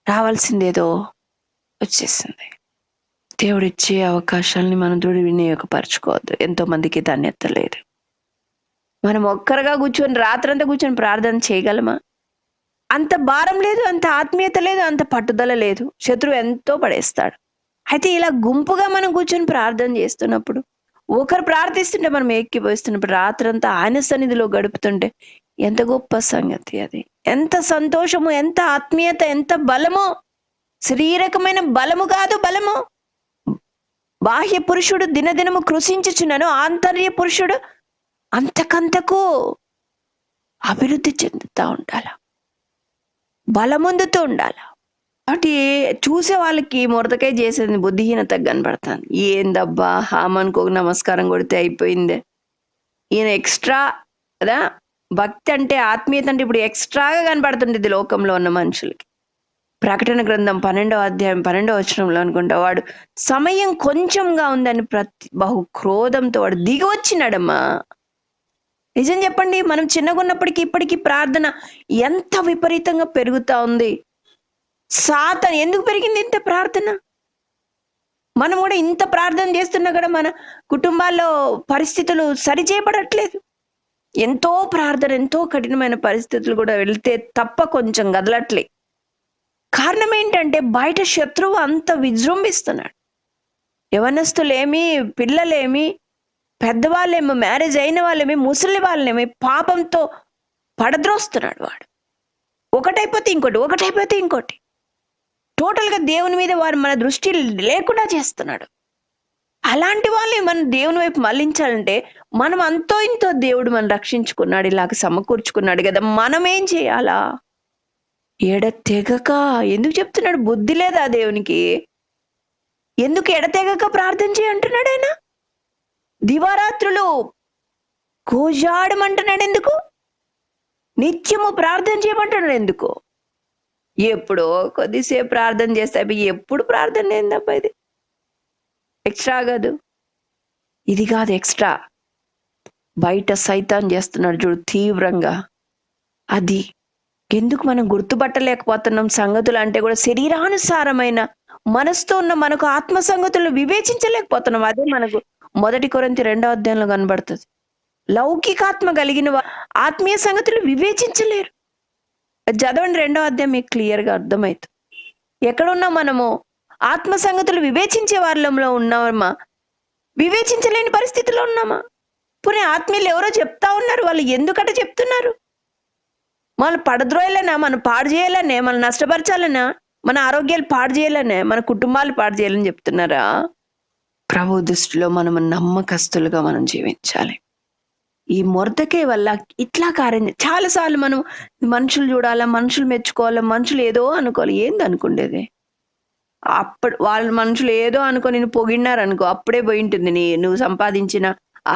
రావాల్సిందేదో వచ్చేసింది. దేవుడిచ్చే అవకాశాలని మనం దుర్వినియోగపరచుకోవద్దు. ఎంతో మందికి ధన్యత లేదు. మనం ఒక్కరుగా కూర్చొని రాత్రంతా కూర్చొని ప్రార్థన చేయగలమా? అంత భారం లేదు, అంత ఆత్మీయత లేదు, అంత పట్టుదల లేదు. శత్రువు ఎంతో పడేస్తాడు. అయితే ఇలా గుంపుగా మనం కూర్చొని ప్రార్థన చేస్తున్నప్పుడు, ఒకరు ప్రార్థిస్తుంటే మనం ఎక్కిపోయిస్తున్నప్పుడు, రాత్రంతా ఆయన సన్నిధిలో గడుపుతుంటే ఎంత గొప్ప సంగతి అది! ఎంత సంతోషము, ఎంత ఆత్మీయత, ఎంత బలము! శారీరకమైన బలము కాదు, బలము. బాహ్య పురుషుడు దినదినము కృషించుచున్నాను, ఆంతర్య పురుషుడు అంతకంతకు అభివృద్ధి చెందుతూ ఉండాల, బలముందుతూ ఉండాల. కాబట్టి చూసే వాళ్ళకి మొర్దెకై చేసేది బుద్ధిహీనత కనబడతాను. ఏందబ్బా, హామాన్కు ఒక నమస్కారం కొడితే అయిపోయిందే. ఈయన ఎక్స్ట్రా కదా, భక్తి అంటే, ఆత్మీయత అంటే ఇప్పుడు ఎక్స్ట్రాగా కనబడుతుండేది లోకంలో ఉన్న మనుషులకి. ప్రకటన గ్రంథం 12వ అధ్యాయం 12వ వచనంలో అనుకుంటా, వాడు సమయం కొంచెంగా ఉందని బహు క్రోధంతో వాడు దిగి వచ్చినాడమ్మా. నిజం చెప్పండి, మనం చిన్నగా ఉన్నప్పటికీ ఇప్పటికీ ప్రార్థన ఎంత విపరీతంగా పెరుగుతా ఉంది. సాతాను ఎందుకు పెరిగింది ఇంత ప్రార్థన? మనం కూడా ఇంత ప్రార్థన చేస్తున్నా కూడా మన కుటుంబాల్లో పరిస్థితులు సరిచేయబడట్లేదు. ఎంతో ప్రార్థన, ఎంతో కఠినమైన పరిస్థితులు కూడా వెళ్తే తప్ప కొంచెం కదలట్లే. కారణం ఏంటంటే బయట శత్రువు అంత విజృంభిస్తున్నాడు. యవనస్తులేమి, పిల్లలేమి, పెద్దవాళ్ళేమో, మ్యారేజ్ అయిన వాళ్ళేమి, ముసలి వాళ్ళేమి పాపంతో పడద్రోస్తున్నాడు వాడు. ఒకటైపోతే ఇంకోటి, ఒకటైపోతే ఇంకోటి. టోటల్గా దేవుని మీద వారు మన దృష్టి లేకుండా చేస్తున్నాడు. అలాంటి వాళ్ళని మనం దేవుని వైపు మళ్లించాలంటే మనం అంతో ఇంతో దేవుడు మనం రక్షించుకున్నాడు, ఇలాగ సమకూర్చుకున్నాడు కదా, మనం ఏం చేయాలా? ఎడతెగక ఎందుకు చెప్తున్నాడు? బుద్ధి లేదా దేవునికి? ఎందుకు ఎడతెగక ప్రార్థన చేయంటున్నాడు ఆయన? దివారాత్రులు కోజాడమంటున్నాడు ఎందుకు? నిత్యము ప్రార్థన చేయమంటున్నాడు ఎందుకు? ఎప్పుడో కొద్దిసేపు ప్రార్థన చేస్తే ఎప్పుడు ప్రార్థన ఏందబ్బా ఇది? ఎక్స్ట్రా కాదు, ఇది కాదు ఎక్స్ట్రా. బయట సైతాన్ చేస్తున్నాడు చూడు తీవ్రంగా. అది ఎందుకు మనం గుర్తుపట్టలేకపోతున్నాం? సంగతులు అంటే కూడా శరీరానుసారమైన మనసుతో ఉన్న మనకు ఆత్మ సంగతులను వివేచించలేకపోతున్నాం. అదే మనకు 1 కొరింథీ 2వ అధ్యాయంలో కనబడుతుంది. లౌకికాత్మ కలిగిన ఆత్మీయ సంగతులు వివేచించలేరు. చదవండి 2వ అధ్యాయం, మీకు క్లియర్గా అర్థమవుతుంది. ఎక్కడున్నా మనము ఆత్మ సంగతులు వివేచించే వాళ్ళలో ఉన్నామా? వివేచించలేని పరిస్థితిలో ఉన్నామా? పోనీ ఆత్మీయులు ఎవరో చెప్తా ఉన్నారు, వాళ్ళు ఎందుకట చెప్తున్నారు? మనం పడద్రోయాలనా, మనం పాడు చేయాలనే, మనం నష్టపరచాలనా, మన ఆరోగ్యాలు పాడు చేయాలనే, మన కుటుంబాలు పాడు చేయాలని చెప్తున్నారా? ప్రభు దృష్టిలో మనం నమ్మకస్తులుగా మనం జీవించాలి. ఈ మొర్దెకై వల్ల ఇట్లా కార్యం చాలాసార్లు మనం మనుషులు చూడాలా, మనుషులు మెచ్చుకోవాలా, మనుషులు ఏదో అనుకోవాలి. ఏంది అనుకుండేది? అప్పుడు వాళ్ళ మనుషులు ఏదో అనుకో నేను పొగిడినారనుకో, అప్పుడే పోయి ఉంటుంది నువ్వు సంపాదించిన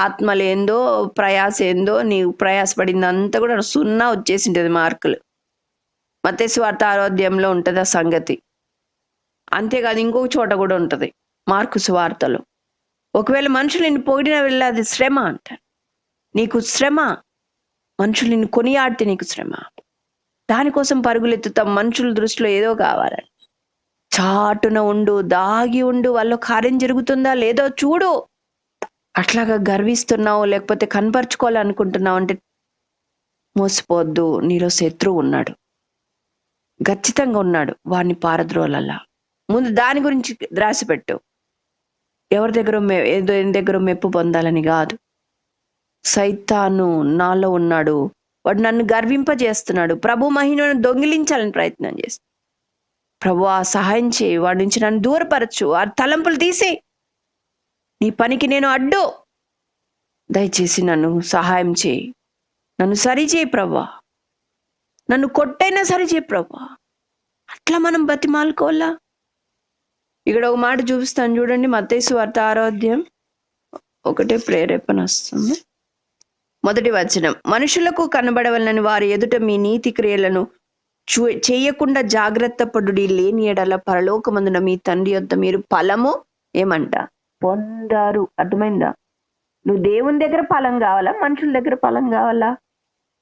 ఆత్మలేందో, ప్రయాస ఏందో, నీవు ప్రయాసపడిందంతా కూడా 0 వచ్చేసింటది మార్కులు. మత్తయి సువార్త 6వ అధ్యాయంలో ఉంటుంది ఆ సంగతి. అంతేకాదు ఇంకొక చోట కూడా ఉంటది, మార్కు సువార్తలో. ఒకవేళ మనుషులు నిన్ను పొగిడిన వెళ్ళి అది శ్రమ అంటారు. నీకు శ్రమ, మనుషులు నిన్ను కొనియాడితే నీకు శ్రమ. దానికోసం పరుగులెత్తుతాం, మనుషుల దృష్టిలో ఏదో కావాలని. చాటున ఉండు, దాగి ఉండు, వాళ్ళ కార్యం జరుగుతుందా లేదో చూడు. అట్లాగా గర్విస్తున్నావు, లేకపోతే కనపరుచుకోవాలనుకుంటున్నావు అంటే మోసపోద్దు. నీలో శత్రువు ఉన్నాడు, ఖచ్చితంగా ఉన్నాడు. వాడిని పారద్రోలల్లా ముందు దాని గురించి రాసిపెట్టు. ఎవరి దగ్గర మెప్పు పొందాలని కాదు. సైతాను నాలో ఉన్నాడు, వాడు నన్ను గర్వింపజేస్తున్నాడు, ప్రభు మహిమను దొంగిలించాలని ప్రయత్నం చేస్తాడు. ప్రభు సహాయం చేయి, వాడి నుంచి నన్ను దూరపరచు, ఆ తలంపులు తీసే, నీ పనికి నేను అడ్డు, దయచేసి నన్ను సహాయం చేయి, నన్ను సరిచేయి ప్రభా, నన్ను కొట్టైనా సరిచేయి ప్రభా. అట్లా మనం బతిమాలుకోవాలా? ఇక్కడ ఒక మాట చూపిస్తాను చూడండి, మత్తయి సువార్త 6వ అధ్యాయం, ఒకటే ప్రేరేపణ వస్తుంది. 1వ వచనం, మనుషులకు కనబడవలనని వారి ఎదుట మీ నీతి క్రియలను చేయకుండా జాగ్రత్త పడుడి, లేని ఎడల పరలోకమందున మీ తండ్రి యొద్ద మీరు ఫలము ఏమంట పొందారు. అర్థమైందా? నువ్వు దేవుని దగ్గర ఫలం కావాలా, మనుషుల దగ్గర ఫలం కావాలా?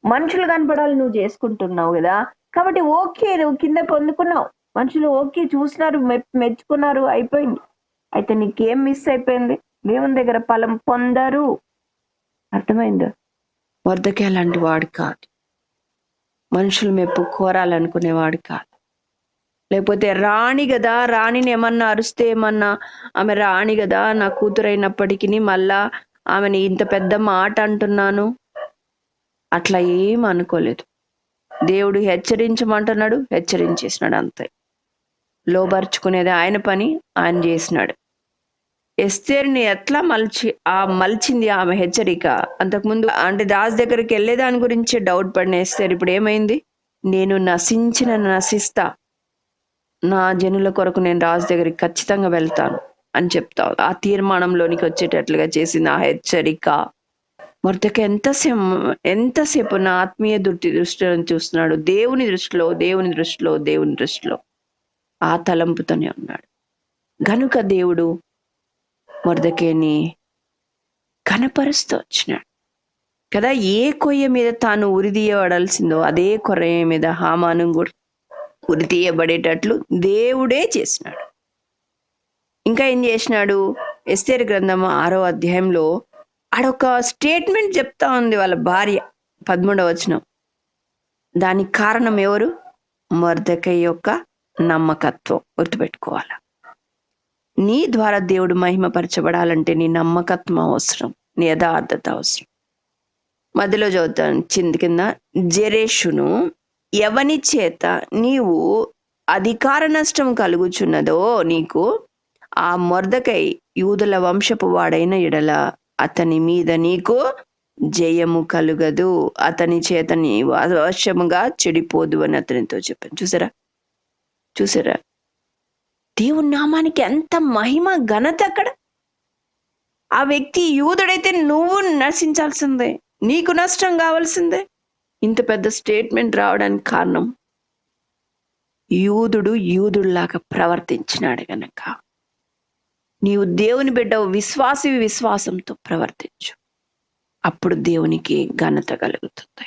మనుషులు కనపడాలి నువ్వు చేసుకుంటున్నావు కదా, కాబట్టి ఓకే, నువ్వు కింద పొందుకున్నావు, మనుషులు ఓకే చూసినారు, మెచ్చుకున్నారు, అయిపోయింది. అయితే నీకేం మిస్ అయిపోయింది? దేవుని దగ్గర ఫలం పొందారు. అర్థమైందా? మొర్దెకై లాంటి వాడు కాదు, మనుషులు మెప్పు కోరాలనుకునేవాడు కాదు. లేకపోతే రాణి కదా, రాణిని ఏమన్నా అరుస్తే ఏమన్నా, ఆమె రాణి కదా, నా కూతురైనప్పటికీ మళ్ళా ఆమెని ఇంత పెద్ద మాట అంటున్నాను, అట్లా ఏం అనుకోలేదు. దేవుడు హెచ్చరించమంటున్నాడు, హెచ్చరించేసినాడు, అంతే. లోబర్చుకునేది ఆయన పని, ఆయన చేసినాడు. ఎస్తేరుని ఎట్లా మలిచింది ఆమె హెచ్చరిక. అంతకుముందు అంటే రాజు దగ్గరికి వెళ్ళే దాని గురించి డౌట్ పడిన ఎస్తేరు ఇప్పుడు ఏమైంది? నేను నశిస్తా, నా జనుల కొరకు నేను రాజు దగ్గరికి ఖచ్చితంగా వెళ్తాను అని చెప్తావు. ఆ తీర్మానంలోనికి వచ్చేటట్లుగా చేసింది ఆ హెచ్చరిక. మొర్దెకై ఎంతసేపు నా ఆత్మీయ దృష్టిలో చూస్తున్నాడు, దేవుని దృష్టిలో ఆ తలంపుతోనే ఉన్నాడు. గనుక దేవుడు మొర్దెకైని కనపరుస్తూ వచ్చినాడు. కదా. ఏ కొయ్య మీద తాను ఉరిదీయబడాల్సిందో అదే కొయ్య మీద హామాను కూడా ఉరితీయబడేటట్లు దేవుడే చేసినాడు. ఇంకా ఏం చేసినాడు? ఎస్తేరు గ్రంథం 6వ అధ్యాయంలో ఆడొక స్టేట్మెంట్ చెప్తా ఉంది వాళ్ళ భార్య, 13వ వచనం. దానికి కారణం ఎవరు? మొర్దెకై యొక్క నమ్మకత్వం. గుర్తుపెట్టుకోవాలి. నీ ద్వారా దేవుడు మహిమపరచబడాలంటే నీ నమ్మకత్వం అవసరం, నీ యథార్థత అవసరం. మధ్యలో చదువుతాను కింద, జెరెషును ఎవని చేత నీవు అధికార నష్టం కలుగుచున్నదో నీకు ఆ మొర్దెకై యూదుల వంశపు వాడైన ఎడల అతని మీద నీకు జయము కలుగదు, అతని చేత నీవు అవశ్యముగా చెడిపోదు అని అతనితో చెప్పాను. చూసారా దేవుని నామానికి ఎంత మహిమ ఘనత అక్కడ. ఆ వ్యక్తి యూదుడైతే నువ్వు నశించాల్సిందే, నీకు నష్టం కావాల్సిందే. ఇంత పెద్ద స్టేట్మెంట్ రావడానికి కారణం యూదుడులాగా ప్రవర్తించినాడు గనక. నీవు దేవుని బిడ్డ విశ్వాసంతో ప్రవర్తించు, అప్పుడు దేవునికి ఘనత కలుగుతుంది.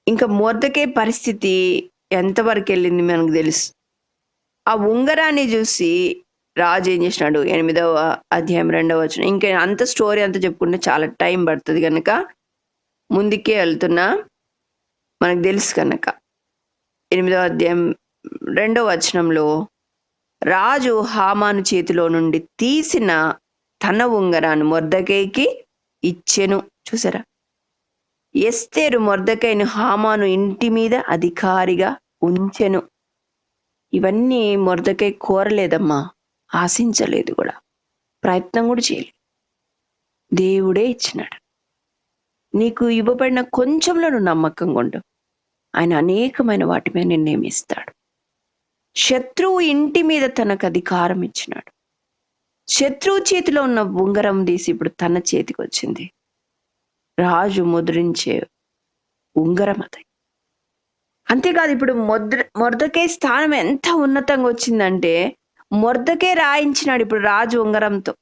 ఇంకా మొర్దెకై పరిస్థితి ఎంతవరకు వెళ్ళింది మనకు తెలుసు. ఆ ఉంగరాన్ని చూసి రాజు ఏం చేసినాడు? 8వ అధ్యాయం 2వ వచనం. ఇంకా అంత స్టోరీ అంతా చెప్పుకుంటే చాలా టైం పడుతుంది కనుక ముందుకే వెళ్తున్నా, మనకు తెలుసు కనుక. 8వ అధ్యాయం 2వ వచనంలో రాజు హామాను చేతిలో నుండి తీసిన తన ఉంగరాన్ని మొర్దెకైకి ఇచ్చెను. చూసారా, ఎస్తేరు మొర్దెకైను హామాను ఇంటి మీద అధికారిగా ఉంచెను. ఇవన్నీ మొర్దెకై కోరలేదమ్మా, ఆశించలేదు కూడా, ప్రయత్నం కూడా చేయలేదు. దేవుడే ఇచ్చినాడు. నీకు ఇవ్వబడిన కొంచెంలో నువ్వు నమ్మకంగా ఉండు, ఆయన అనేకమైన వాటి మీద నియమిస్తాడు. శత్రువు ఇంటి మీద తనకు అధికారం ఇచ్చినాడు. శత్రువు చేతిలో ఉన్న ఉంగరం తీసి ఇప్పుడు తన చేతికి వచ్చింది. రాజు ముద్రించే ఉంగరం అది. అంతేకాదు, ఇప్పుడు మొర్దెకై స్థానం ఎంత ఉన్నతంగా వచ్చిందంటే మొర్దెకై రాయించినాడు ఇప్పుడు రాజు ఉంగరంతో.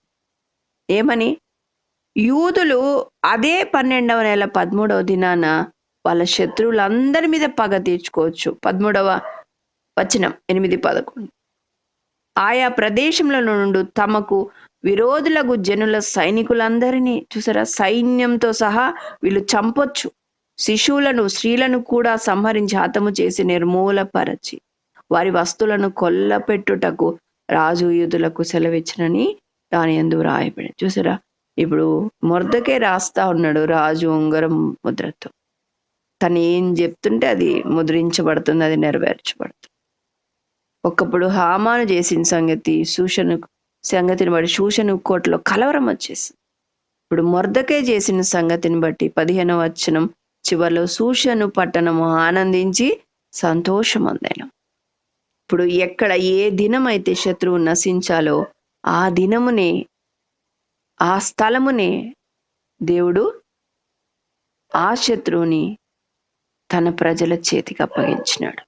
ఏమని? యూదులు అదే 12వ నెల 13వ దినాన వాళ్ళ శత్రువులందరి మీద పగ తీర్చుకోవచ్చు. 13వ వచనం 8-11. ఆయా ప్రదేశంలో నుండి తమకు విరోధులకు జనుల సైనికులందరినీ, చూసారా, సైన్యంతో సహా వీళ్ళు చంపొచ్చు. శిశువులను స్త్రీలను కూడా సంహరించి హతము చేసి నిర్మూలపరచి వారి వస్తువులను కొల్లపెట్టుటకు రాజు యూదులకు సెలవిచ్చినని దాని యందు రాయబడి. చూసారా, ఇప్పుడు మొర్దెకై రాస్తా ఉన్నాడు రాజు ఉంగరం ముద్రతో. తను ఏం చెప్తుంటే అది ముద్రించబడుతుంది, అది నెరవేర్చబడుతుంది. ఒకప్పుడు హామాను చేసిన సంగతిని బట్టి షూషను కోటలో కలవరం వచ్చేసింది. ఇప్పుడు మొర్దెకై చేసిన సంగతిని బట్టి 15వ వచనం చివరిలో షూషను పట్టణము ఆనందించి సంతోషం అందాను. ఇప్పుడు ఎక్కడ ఏ దినం అయితే శత్రువు నశించాలో ఆ దినమునే, ఆ స్థలమునే దేవుడు ఆ శత్రువుని తన ప్రజల చేతికి అప్పగించినాడు.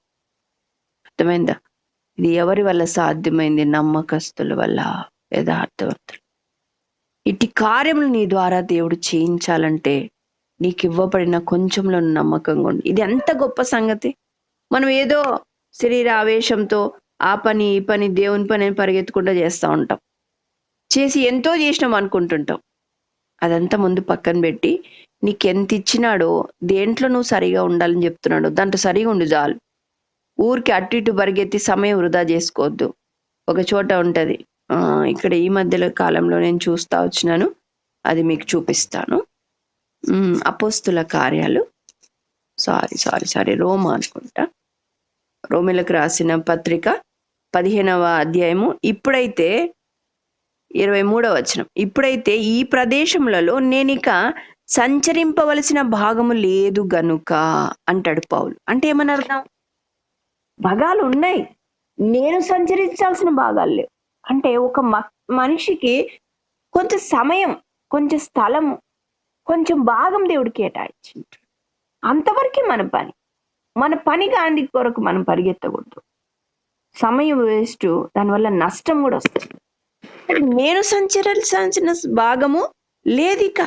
అర్థమైందా? ఇది ఎవరి వల్ల సాధ్యమైంది? నమ్మకస్తుల వల్ల, యథార్థవంతులు. ఇటు కార్యములు నీ ద్వారా దేవుడు చేయించాలంటే నీకు ఇవ్వబడిన కొంచెంలో నమ్మకంగా ఉండి. ఇది ఎంత గొప్ప సంగతి. మనం ఏదో శరీర ఆవేశంతో ఆ పని ఈ పని దేవుని పని పరిగెత్తుకుంటూ చేస్తూ ఉంటాం. చేసి ఎంతో చేసినాం అనుకుంటుంటాం. అదంతా ముందు పక్కన పెట్టి నీకెంత ఇచ్చినాడో, దేంట్లో నువ్వు సరిగా ఉండాలని చెప్తున్నాడో దాంట్లో సరిగా ఉండి చాలు. ఊరికి అటు ఇటు పరిగెత్తి సమయం వృధా చేసుకోవద్దు. ఒక చోట ఉంటది, ఇక్కడ ఈ మధ్యలో కాలంలో నేను చూస్తా వచ్చినాను, అది మీకు చూపిస్తాను. అపోస్తుల కార్యాలు, సారీ రోమా అనుకుంటా, రోమిలకు రాసిన పత్రిక 15వ అధ్యాయము. ఇప్పుడైతే 23వ వచనం. ఇప్పుడైతే ఈ ప్రదేశములలో నేనిక సంచరింపవలసిన భాగము లేదు గనుక అంటాడు పౌలు. అంటే ఏమని అర్థం? భాగాలు ఉన్నాయి, నేను సంచరించాల్సిన భాగాలు లేవు. అంటే ఒక మనిషికి కొంచెం సమయం, కొంచెం స్థలము, కొంచెం భాగం దేవుడు కేటాయించింది. అంతవరకే మన పని గాంధీ కొరకు మనం పరిగెత్తకూడదు. సమయం వేస్ట్, దానివల్ల నష్టం కూడా వస్తుంది. నేను సంచరించాల్సిన భాగము లేదు. ఇక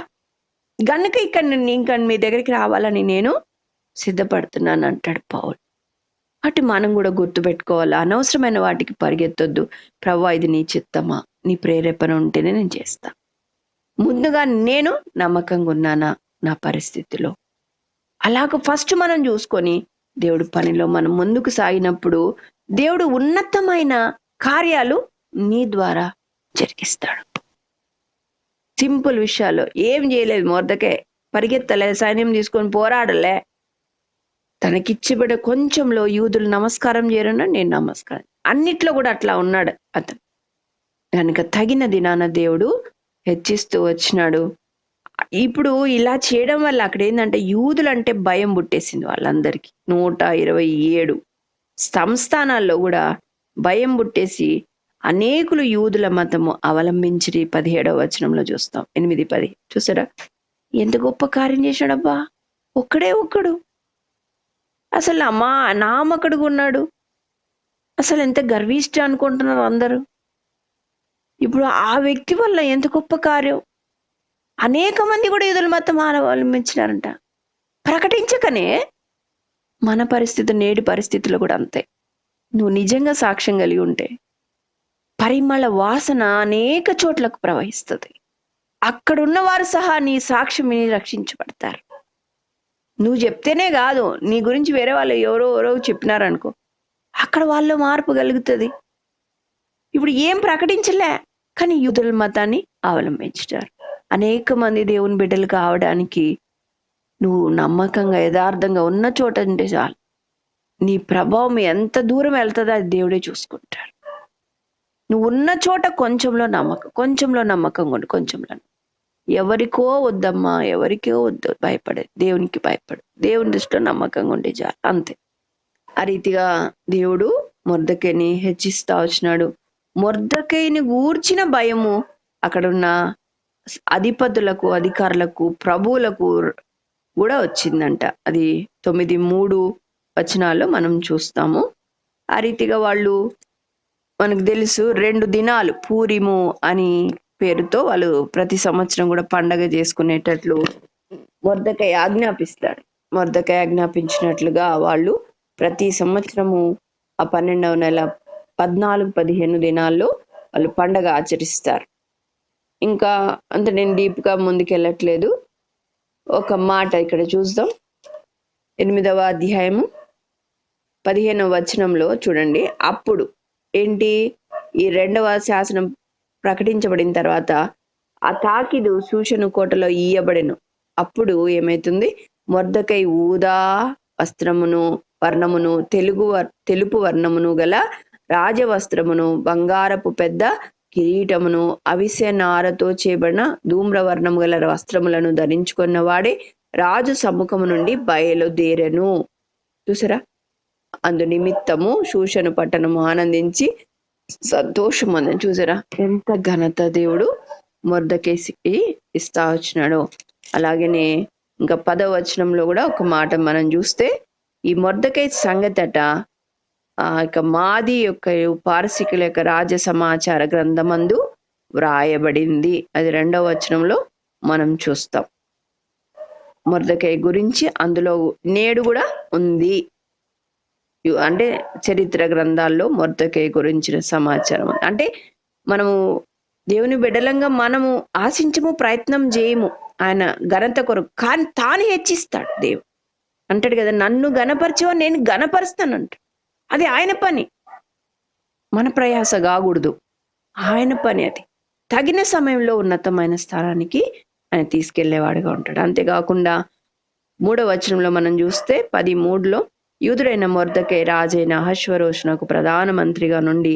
గనుక ఇక్కడ ఇంకా మీ దగ్గరికి రావాలని నేను సిద్ధపడుతున్నాను అంటాడు పౌలు. అటు మనం కూడా గుర్తుపెట్టుకోవాలి, అనవసరమైన వాటికి పరిగెత్తొద్దు. ప్రభువా ఇది నీ చిత్తమా, నీ ప్రేరేపణ ఉంటేనే నేను చేస్తా. ముందుగా నేను నమ్మకంగా ఉన్నానా నా పరిస్థితిలో, అలాగ ఫస్ట్ మనం చూసుకొని దేవుడి పనిలో మనం ముందుకు సాగినప్పుడు దేవుడు ఉన్నతమైన కార్యాలు నీ ద్వారా జరిగిస్తాడు. సింపుల్ విషయాలు ఏం చేయలేదు మొర్దెకై, పరిగెత్తలే, సైన్యం తీసుకొని పోరాడలే. తనకిచ్చిబడ కొంచెంలో యూదులు నమస్కారం చేయరన్నా నేను నమస్కారం, అన్నిట్లో కూడా అట్లా ఉన్నాడు అతను. కనుక తగిన దినాన దేవుడు హెచ్చిస్తూ వచ్చినాడు. ఇప్పుడు ఇలా చేయడం వల్ల అక్కడ ఏంటంటే యూదులంటే భయం పుట్టేసింది వాళ్ళందరికీ. 127 సంస్థానాల్లో కూడా భయం పుట్టేసి అనేకులు యూదుల మతము అవలంబించి 17వ వచనంలో చూస్తాం. 8-10 చూసారా, ఎంత గొప్ప కార్యం చేశాడబ్బా. ఒక్కడు అసలు అమ్మా నామకుడుగా ఉన్నాడు. అసలు ఎంత గర్విష్ట అనుకుంటున్నారు అందరూ. ఇప్పుడు ఆ వ్యక్తి వల్ల ఎంత గొప్ప కార్యం. అనేక మంది కూడా యూదుల మతం అవలంబించినారంట. ప్రకటించకనే మన పరిస్థితి, నేటి పరిస్థితుల్లో కూడా అంతే. నువ్వు నిజంగా సాక్ష్యం కలిగి ఉంటే పరిమళ వాసన అనేక చోట్లకు ప్రవహిస్తుంది. అక్కడున్న వారు సహా నీ సాక్ష్యం విని రక్షించబడతారు. నువ్వు చెప్తేనే కాదు, నీ గురించి వేరే వాళ్ళు ఎవరో చెప్పినారనుకో, అక్కడ వాళ్ళు మార్పు కలుగుతుంది. ఇప్పుడు ఏం ప్రకటించలే, కానీ యూదుల మతాన్ని అవలంబించారు. అనేక మంది దేవుని బిడ్డలు కావడానికి నువ్వు నమ్మకంగా యథార్థంగా ఉన్న చోట ఉంటే చాలు. నీ ప్రభావం ఎంత దూరం వెళ్తుందో అది దేవుడే చూసుకుంటాడు. నువ్వు ఉన్న చోట కొంచెంలో నమ్మకం ఉండు. కొంచెంలో ఎవరికో వద్దమ్మా, ఎవరికో వద్దు, భయపడే దేవునికి భయపడు, దేవుని దృష్టిలో నమ్మకంగా ఉండే చాలు, అంతే. ఆ రీతిగా దేవుడు మొర్దెకైని హెచ్చిస్తా వచ్చినాడు. మొర్దెకైని గూర్చిన భయము అక్కడున్న అధిపతులకు, అధికారులకు, ప్రభువులకు కూడా వచ్చిందంట. అది 9:3 వచనాల్లో మనం చూస్తాము. ఆ రీతిగా వాళ్ళు, మనకు తెలుసు 2 దినాలు పూరిము అని పేరుతో వాళ్ళు ప్రతి సంవత్సరం కూడా పండగ చేసుకునేటట్లు మొర్దెకై ఆజ్ఞాపిస్తాడు. మొర్దెకై ఆజ్ఞాపించినట్లుగా వాళ్ళు ప్రతి సంవత్సరము ఆ 12వ నెల 14-15 దినాల్లో వాళ్ళు పండగ ఆచరిస్తారు. ఇంకా అంత నేను డీప్గా ముందుకెళ్ళట్లేదు. ఒక మాట ఇక్కడ చూద్దాం. 8వ అధ్యాయము 15వ వచనంలో చూడండి. అప్పుడు ఏంటి, ఈ 2వ శాసనం ప్రకటించబడిన తర్వాత ఆ తాకిదు సూషను కోటలో ఇయ్యబడెను. అప్పుడు ఏమైతుంది, మొర్దెకై ఊదా వర్ణమును తెలుపు వర్ణమును గల రాజవస్త్రమును, బంగారపు పెద్ద కిరీటమును, అవిసె నారతో చేయబడిన ధూమ్రవర్ణము గల వస్త్రములను ధరించుకున్న వాడే రాజు సముఖము నుండి బయలుదేరెను. చూసారా, అందు నిమిత్తము శూషను పట్టణము ఆనందించి సంతోషం. చూసారా ఎంత ఘనత దేవుడు మొర్దెకైకి ఇస్తా వచ్చినాడు. అలాగనే ఇంకా 10వ వచనంలో కూడా ఒక మాట మనం చూస్తే, ఈ మొర్దెకై సంగతట ఇక మాది యొక్క పారసీకుల యొక్క రాజ సమాచార గ్రంథమందు వ్రాయబడింది. అది 2వ వచనంలో మనం చూస్తాం. మొర్దెకై గురించి అందులో నేడు కూడా ఉంది. అంటే చరిత్ర గ్రంథాల్లో మొర్దెకై గురించిన సమాచారం. అంటే మనము దేవుని బిడ్డలంగా మనము ఆశించము, ప్రయత్నం చేయము ఆయన ఘనత కొరకు, కానీ తాను హెచ్చిస్తాడు. దేవుడు అంటాడు కదా, నన్ను గణపరిచేవా నేను గణపరుస్తానంట. అది ఆయన పని, మన ప్రయాస కాకూడదు, ఆయన పని అది. తగిన సమయంలో ఉన్నతమైన స్థానానికి ఆయన తీసుకెళ్లేవాడుగా ఉంటాడు. అంతేకాకుండా 3వ వచనంలో మనం చూస్తే 13లో, యూదుడైన మొర్దెకై రాజైన అహష్వేరోషునకు ప్రధానమంత్రిగా నుండి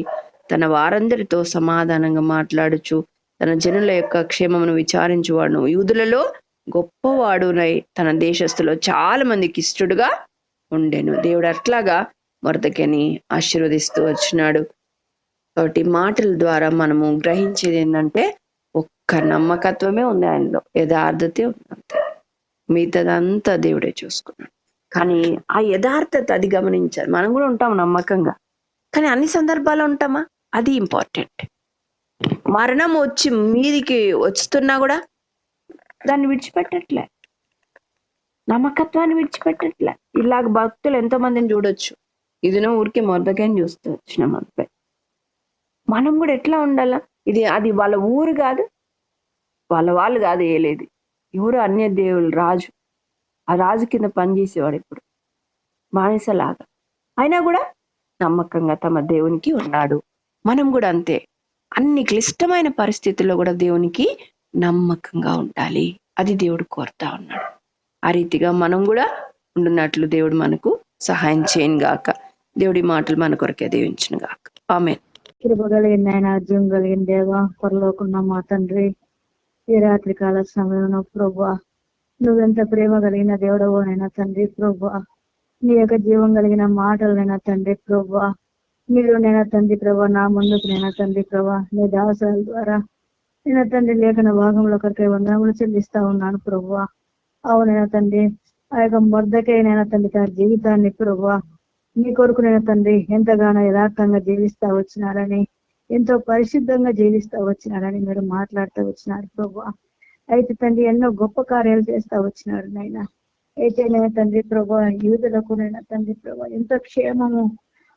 తన వారందరితో సమాధానంగా మాట్లాడుచు తన జనుల యొక్క క్షేమమును విచారించువాడును, యూదులలో గొప్పవాడునై తన దేశస్తులో చాలా మందికి ఇష్టడుగా ఉండెను. దేవుడు అట్లాగా మొర్దెకైని ఆశీర్వదిస్తూ వచ్చినాడు. కాబట్టి మాటల ద్వారా మనము గ్రహించేది ఏంటంటే, ఒక్క నమ్మకత్వమే ఉంది ఆయనలో, యథార్థతే ఉంది, అంతే. మిగతాదంతా దేవుడే చూసుకున్నాడు. కానీ ఆ యథార్థత అది గమనించాలి. మనం కూడా ఉంటాం నమ్మకంగా, కానీ అన్ని సందర్భాల్లో ఉంటామా, అది ఇంపార్టెంట్. మరణం వచ్చి మీదికి వస్తున్నా కూడా దాన్ని విడిచిపెట్టట్లే, నమ్మకత్వాన్ని విడిచిపెట్టట్లే. ఇలాగ భక్తులు ఎంతో మందిని చూడొచ్చు. ఇదినో ఊరికి మొర్దకైని చూస్తూ వచ్చిన మొదపై మనం కూడా ఎట్లా ఉండాలా? అది వాళ్ళ ఊరు కాదు, వాళ్ళు కాదు ఏలేదు. ఎవరు అన్య దేవుళ్ళు రాజు, ఆ రాజు కింద పనిచేసేవాడు ఇప్పుడు బానిసలాగా. అయినా కూడా నమ్మకంగా తమ దేవునికి ఉన్నాడు. మనం కూడా అంతే, అన్ని క్లిష్టమైన పరిస్థితుల్లో కూడా దేవునికి నమ్మకంగా ఉండాలి. అది దేవుడు కోరుతా ఉన్నాడు. ఆ రీతిగా మనం కూడా ఉండున్నట్లు దేవుడు మనకు సహాయం చేయను గాక. దేవుడి మాటలు మన కొరకే దీవించును గాక. ఆమేన్. కృప కలిగిన ఆయన, అర్జున్ కలిగిన దేవా, పరలోకున్న మా తండ్రి, ఈ రాత్రి కాల సమయంలో ప్రభా నువ్వెంత ప్రేమ కలిగిన దేవుడవో నైనా తండ్రి ప్రభా, నీ యొక్క జీవం కలిగిన మాటలనైనా తండ్రి ప్రభా, మీరు నైనా తండ్రి ప్రభా నా ముందుకు నైనా తండ్రి ప్రభా నీ దాసాల ద్వారా నేను తండ్రి లేఖన భాగంలో ఒకరికై వందనములు చెల్లిస్తా ఉన్నాను ప్రభా. అవునైనా తండ్రి, ఆ యొక్క మొర్దకైనా తండ్రి తన జీవితాన్ని ప్రభా నీ కొరకు నేను తండ్రి ఎంతగానో యథార్థంగా జీవిస్తా వచ్చినారని, ఎంతో పరిశుద్ధంగా జీవిస్తా వచ్చినారని మీరు మాట్లాడుతూ వచ్చినారు ప్రభా. అయితే తండ్రి ఎన్నో గొప్ప కార్యాలు చేస్తా వచ్చినారు నాయన. అయితే నేను తండ్రి ప్రభా యూదులకు నైనా తండ్రి ప్రభా ఎంతో క్షేమము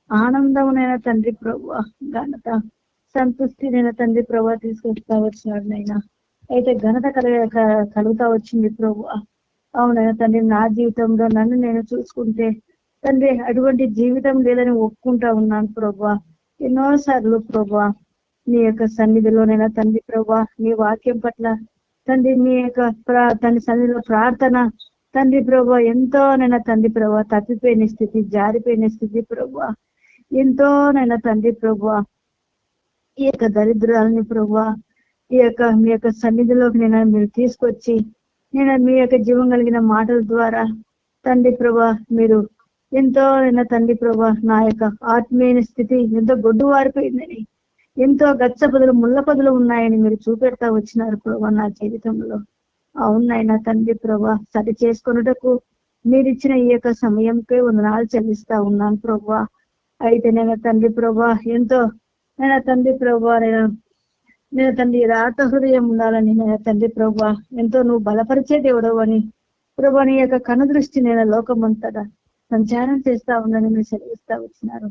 ఆనందమునైనా తండ్రి ప్రభా ఘనత సంతృష్టి నేను తండ్రి ప్రభా తీసుకొస్తా వచ్చినాడు నైనా. అయితే ఘనత కలుగుతా వచ్చింది ప్రభా. అవునైనా తండ్రి నా జీవితంలో నన్ను నేను చూసుకుంటే తండ్రి అటువంటి జీవితం లేదని ఒప్పుకుంటా ఉన్నాను ప్రభా. ఎన్నోసార్లు ప్రభా నీ యొక్క సన్నిధిలోనైనా తండ్రి ప్రభా నీ వాక్యం పట్ల తండ్రి నీ యొక్క తండ్రి సన్నిధిలో ప్రార్థన తండ్రి ప్రభా ఎంతోనైనా తండ్రి ప్రభా తప్పిపోయిన స్థితి, జారిపోయిన స్థితి ప్రభా ఎంతోనైనా తండ్రి ప్రభా ఈ యొక్క దరిద్రాలని ప్రభా మీ యొక్క సన్నిధిలోకి నేను మీరు తీసుకొచ్చి నేను మీ యొక్క జీవం కలిగిన మాటల ద్వారా తండ్రి ప్రభా మీరు ఎంతో తండ్రి ప్రభా నా యొక్క ఆత్మీయ స్థితి ఎంతో గొడ్డు వారిపోయిందని, ఎంతో గచ్చ పదులు ముళ్ళ పదులు ఉన్నాయని మీరు చూపెడతా వచ్చినారు ప్రభా నా జీవితంలో. అవునైనా తండ్రి ప్రభా సరి చేసుకొనుటకు మీరు ఇచ్చిన ఈ యొక్క సమయంకే వందనాలు చెల్లిస్తా ఉన్నాను ప్రభా. అయితే నేను తండ్రి ప్రభా ఎంతో నేను తండ్రి ప్రభా నేను తండ్రి రాత హృదయం ఉండాలని నేను తండ్రి ప్రభా ఎంతో నువ్వు బలపరిచే దేవుడవు అని ప్రభా నీ యొక్క కనుదృష్టి నేను లోకమంతటా సంచారం చేస్తా ఉందని మీరు సెలవిస్తా వచ్చినారు.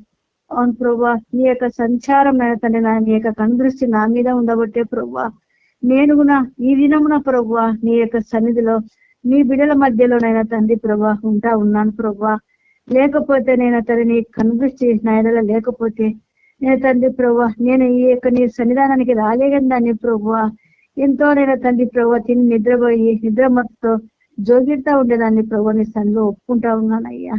అవును ప్రభా నీ యొక్క సంచారం తండ్రి నీ యొక్క కనుదృష్టి నా మీద ఉండబట్టే ప్రభా నేను కూడా ఈ దినమున ప్రభా నీ యొక్క సన్నిధిలో నీ బిడ్డల మధ్యలోనైనా తండ్రి ప్రభా ఉంటా ఉన్నాను ప్రభా. లేకపోతే నేను తండ్రి నీ కనుదృష్టి నా ఎడల లేకపోతే నేను తండ్రి ప్రభా నేను ఈ యొక్క నీ సన్నిధానానికి రాలేదని దాన్ని ప్రభా ఎంతో నేను తండ్రి ప్రభా తిని నిద్రపోయి నిద్రమత్తుతో జోగిడతా ఉండేదాన్ని ప్రభా నీ సన్నిధిలో ఒప్పుకుంటా ఉన్నానయ్యా.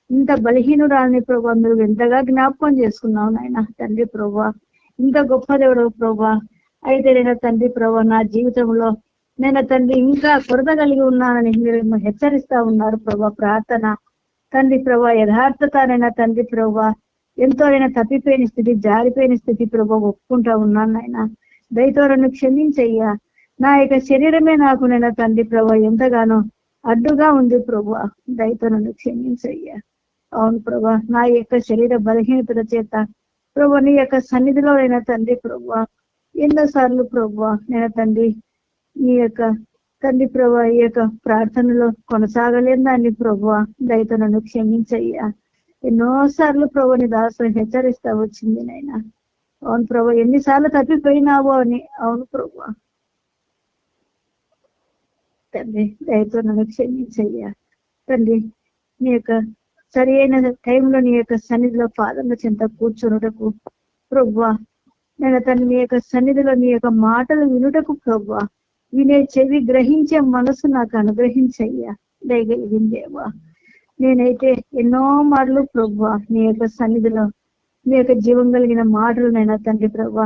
ఇంత బలహీనురాలని ప్రభా మీరు ఎంతగా జ్ఞాపకం చేసుకున్నావు నాయన తండ్రి ప్రభా. ఇంత గొప్ప దేవుడు ప్రభా. అయితే నేను తండ్రి ప్రభా నా జీవితంలో నేను తండ్రి ఇంకా కొరత కలిగి ఉన్నానని మీరు హెచ్చరిస్తా ఉన్నారు ప్రభా. ప్రార్థన తండ్రి ప్రభా యథార్థతనైనా తండ్రి ప్రభా ఎంతో అయినా తప్పిపోయిన స్థితి, జారిపోయిన స్థితి ప్రభా ఒప్పుకుంటా ఉన్నాను నాయన. దయతో నన్ను క్షమించయ్యా. నా యొక్క శరీరమే నాకు నేను తండ్రి ప్రభా ఎంతగానో అడ్డుగా ఉంది ప్రభా. దయతో నన్ను క్షమించయ్యా. అవును ప్రభా నా యొక్క శరీర బలహీనతల చేత ప్రభా నీ యొక్క సన్నిధిలో అయినా తండ్రి ప్రభా ఎన్నోసార్లు ప్రభా నేను తండ్రి నీ యొక్క తండ్రి ప్రభా ఈ యొక్క ప్రార్థనలో కొనసాగలేని దాన్ని ప్రభా దయతో నన్ను క్షమించయ్యా. ఎన్నోసార్లు ప్రభా నీ దాసుని హెచ్చరిస్తా వచ్చింది నాయన. అవును ప్రభా ఎన్నిసార్లు తప్పిపోయినావో అని. అవును ప్రభా తండ్రి దయతో నన్ను క్షమించయ్యా. తండ్రి నీ యొక్క సరి అయిన టైంలో నీ యొక్క సన్నిధిలో పాదంల చెంత కూర్చొనుటకు ప్రభా నేను తండ్రి నీ యొక్క సన్నిధిలో నీ యొక్క మాటలు వినుటకు ప్రభా వినే చెవి గ్రహించే మనసు నాకు అనుగ్రహించయ్యా. దయగలిగిందేవా నేనైతే ఎన్నో మార్లు ప్రభా నీ యొక్క సన్నిధిలో నీ యొక్క జీవం కలిగిన మాటలు నైనా తండ్రి ప్రభా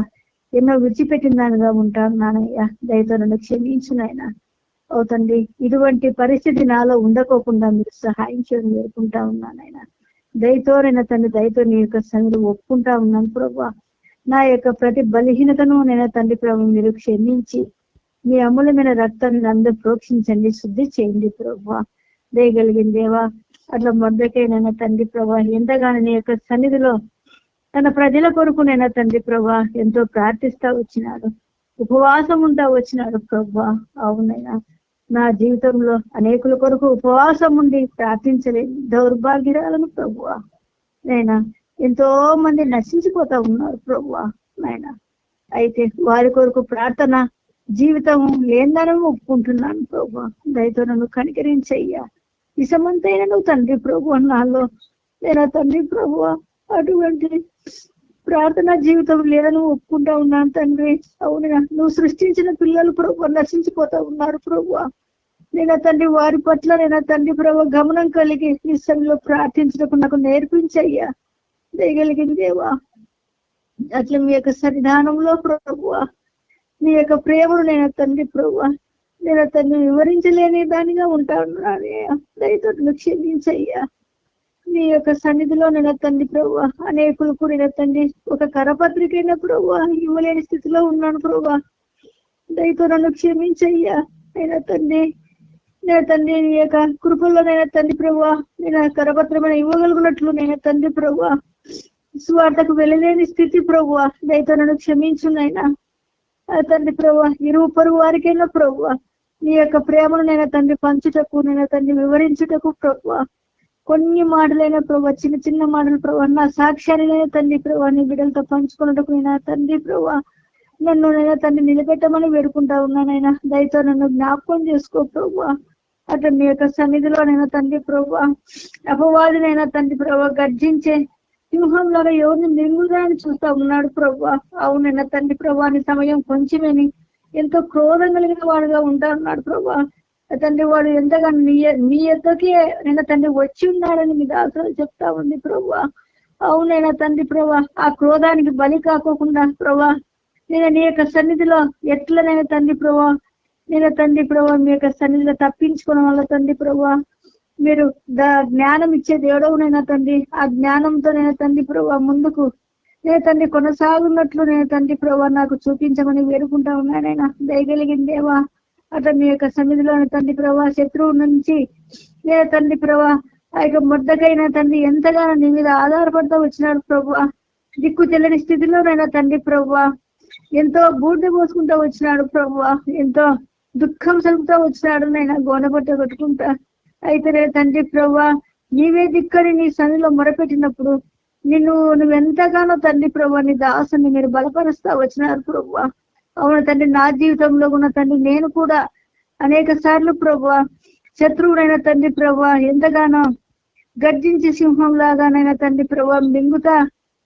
ఎన్నో విడిచిపెట్టిన దానిగా ఉంటాను నానయ్యా. దయతో నన్ను క్షమించునైనా. అవుతండి ఇటువంటి పరిస్థితి నాలో ఉండకోకుండా మీరు సహాయం చేయడం వేడుకుంటా ఉన్నానైనా. దయతోనైనా తండ్రి దయతో నీ యొక్క సన్నిధి ఒప్పుకుంటా ఉన్నాను ప్రభా. నా యొక్క ప్రతి బలహీనతను నేను తండ్రి ప్రభు మీరు క్షమించి మీ అమూల్యమైన రక్తాన్ని అందరూ ప్రోక్షించండి, శుద్ధి చేయండి ప్రభా. దయగలిగిన దేవా అట్లా మొదకైనా తండ్రి ప్రభా ఎంతగానో నీ యొక్క సన్నిధిలో తన ప్రజల కొరకు నైనా తండ్రి ప్రభా ఎంతో ప్రార్థిస్తా వచ్చినాడు, ఉపవాసం ఉంటా వచ్చినాడు ప్రభా. అవునైనా నా జీవితంలో అనేకుల కొరకు ఉపవాసం ఉండి ప్రార్థించలేని దౌర్భాగ్యురాలను ప్రభువా నైనా ఎంతో మంది నశించిపోతా ఉన్నారు ప్రభువా నాయనా. అయితే వారి కొరకు ప్రార్థన జీవితం లేదని ఒప్పుకుంటున్నాను ప్రభువా. దయతో నన్ను కనికరించయ్యా. విషమంతైన నువ్వు తండ్రి ప్రభు నాలో నేను తండ్రి ప్రభువా అటువంటి ప్రార్థన జీవితం లేదని ఒప్పుకుంటా ఉన్నాను తండ్రి. అవునా, నువ్వు సృష్టించిన పిల్లలు ప్రభు నశించిపోతా ఉన్నారు ప్రభువా. నేను తండ్రి వారి పట్ల నేను తండ్రి ప్రభు గమనం కలిగి నీ సన్నిధిలో ప్రార్థించడానికి నాకు నేర్పించయ్యా. దయగలిగిన దేవా, అట్లా మీ యొక్క సన్నిధానంలో ప్రభువా నీ యొక్క ప్రేమను నేను తండ్రి ప్రభువా నేను తండ్రి వివరించలేని దానిగా ఉంటాను. దయతో క్షమించయ్యా. నీ యొక్క సన్నిధిలో నేను తండ్రి ప్రభువా అనేకులకు నేను తండ్రి ఒక కరపత్రికైన ప్రభువా ఇవ్వలేని స్థితిలో ఉన్నాను ప్రభువా. దయతో నన్ను క్షమించయ్యా. నేను తండ్రి నీ యొక్క కృపల్లో నేను తండ్రి ప్రభువా నేను కరపత్రమైన ఇవ్వగలుగునట్లు నేను తండ్రి ప్రభువా స్వార్థకు వెళ్ళలేని స్థితి ప్రభువా. దయతో నన్ను క్షమించునైనా తండ్రి ప్రభువా. ఇరువు పొరుగు వారికైనా ప్రభువా నీ యొక్క ప్రేమను నేను తండ్రి పంచుటకు నేను తండ్రి వివరించుటకు ప్రభువా కొన్ని మాటలైన ప్రభావ చిన్న చిన్న మాటలు ప్రభావ నా సాక్ష్యాన్ని తండ్రి ప్రభావ నీ బిడ్డలతో పంచుకున్నట్టుకు నేను తండ్రి ప్రభావ నన్ను నేను తండ్రి నిలబెట్టమని వేడుకుంటా ఉన్నానైనా. దయతో నన్ను జ్ఞాపకం చేసుకో ప్రభావ. అట్లా నీ యొక్క సన్నిధిలో నేను తండ్రి ప్రభావ అపవాదినైనా తండ్రి ప్రభావ గర్జించే సింహంలాగా ఎవరిని మింగుదాన్ని చూస్తా ఉన్నాడు ప్రభావ. అవునైనా తండ్రి ప్రభావ నీ సమయం కొంచెమేని ఎంతో క్రోధం కలిగిన వాడుగా ఉంటా ఉన్నాడు ప్రభావ. తండ్రి వాడు ఎంతగా నీ ఎద్దకే నేను తండ్రి వచ్చి ఉన్నాడని మీ దాసులు చెప్తా ఉంది ప్రభా. అవునైనా తండ్రి ప్రభా ఆ క్రోధానికి బలి కాకోకుండా ప్రభా నేను నీ యొక్క సన్నిధిలో ఎట్లనైనా తండ్రి ప్రభా నేను తండ్రి ప్రభా మీ యొక్క సన్నిధిలో తప్పించుకోవడం వల్ల తండ్రి ప్రభా మీరు జ్ఞానం ఇచ్చే దేవుడవునైనా తండ్రి ఆ జ్ఞానంతో నేను తండ్రి ప్రభా ముందుకు నేను తండ్రి కొనసాగున్నట్లు నేను తండ్రి ప్రభా నాకు చూపించమని వేడుకుంటా ఉన్నానైనా. దయగలిగిన దేవా అట్లా మీ యొక్క సన్నిధిలో తండ్రి ప్రభా శత్రువు నుంచి నేను తండ్రి ప్రభా ఆ యొక్క మొద్దకైనా తండ్రి ఎంతగానో నీ మీద ఆధారపడుతూ వచ్చినాడు ప్రభా. దిక్కు తెలియని స్థితిలోనైనా తండ్రి ప్రభా ఎంతో బూడిద పోసుకుంటూ వచ్చినాడు ప్రభా. ఎంతో దుఃఖం సలుపుతూ వచ్చినాడు నైనా గోనపట్ట కొట్టుకుంటా. అయితే తండ్రి ప్రభా నీవే దిక్కని నీ సన్నిధిలో మొరపెట్టినప్పుడు నువ్వెంతగానో తండ్రి ప్రభా నీ దాసుని మీరు బలపరుస్తా వచ్చినారు ప్రభా. అవును తండ్రి నా జీవితంలో ఉన్న తండ్రి నేను కూడా అనేక సార్లు ప్రభా శత్రువునైనా తండ్రి ప్రభా ఎంతగానో గర్జించి సింహం లాగానైనా తండ్రి ప్రభా మింగుతా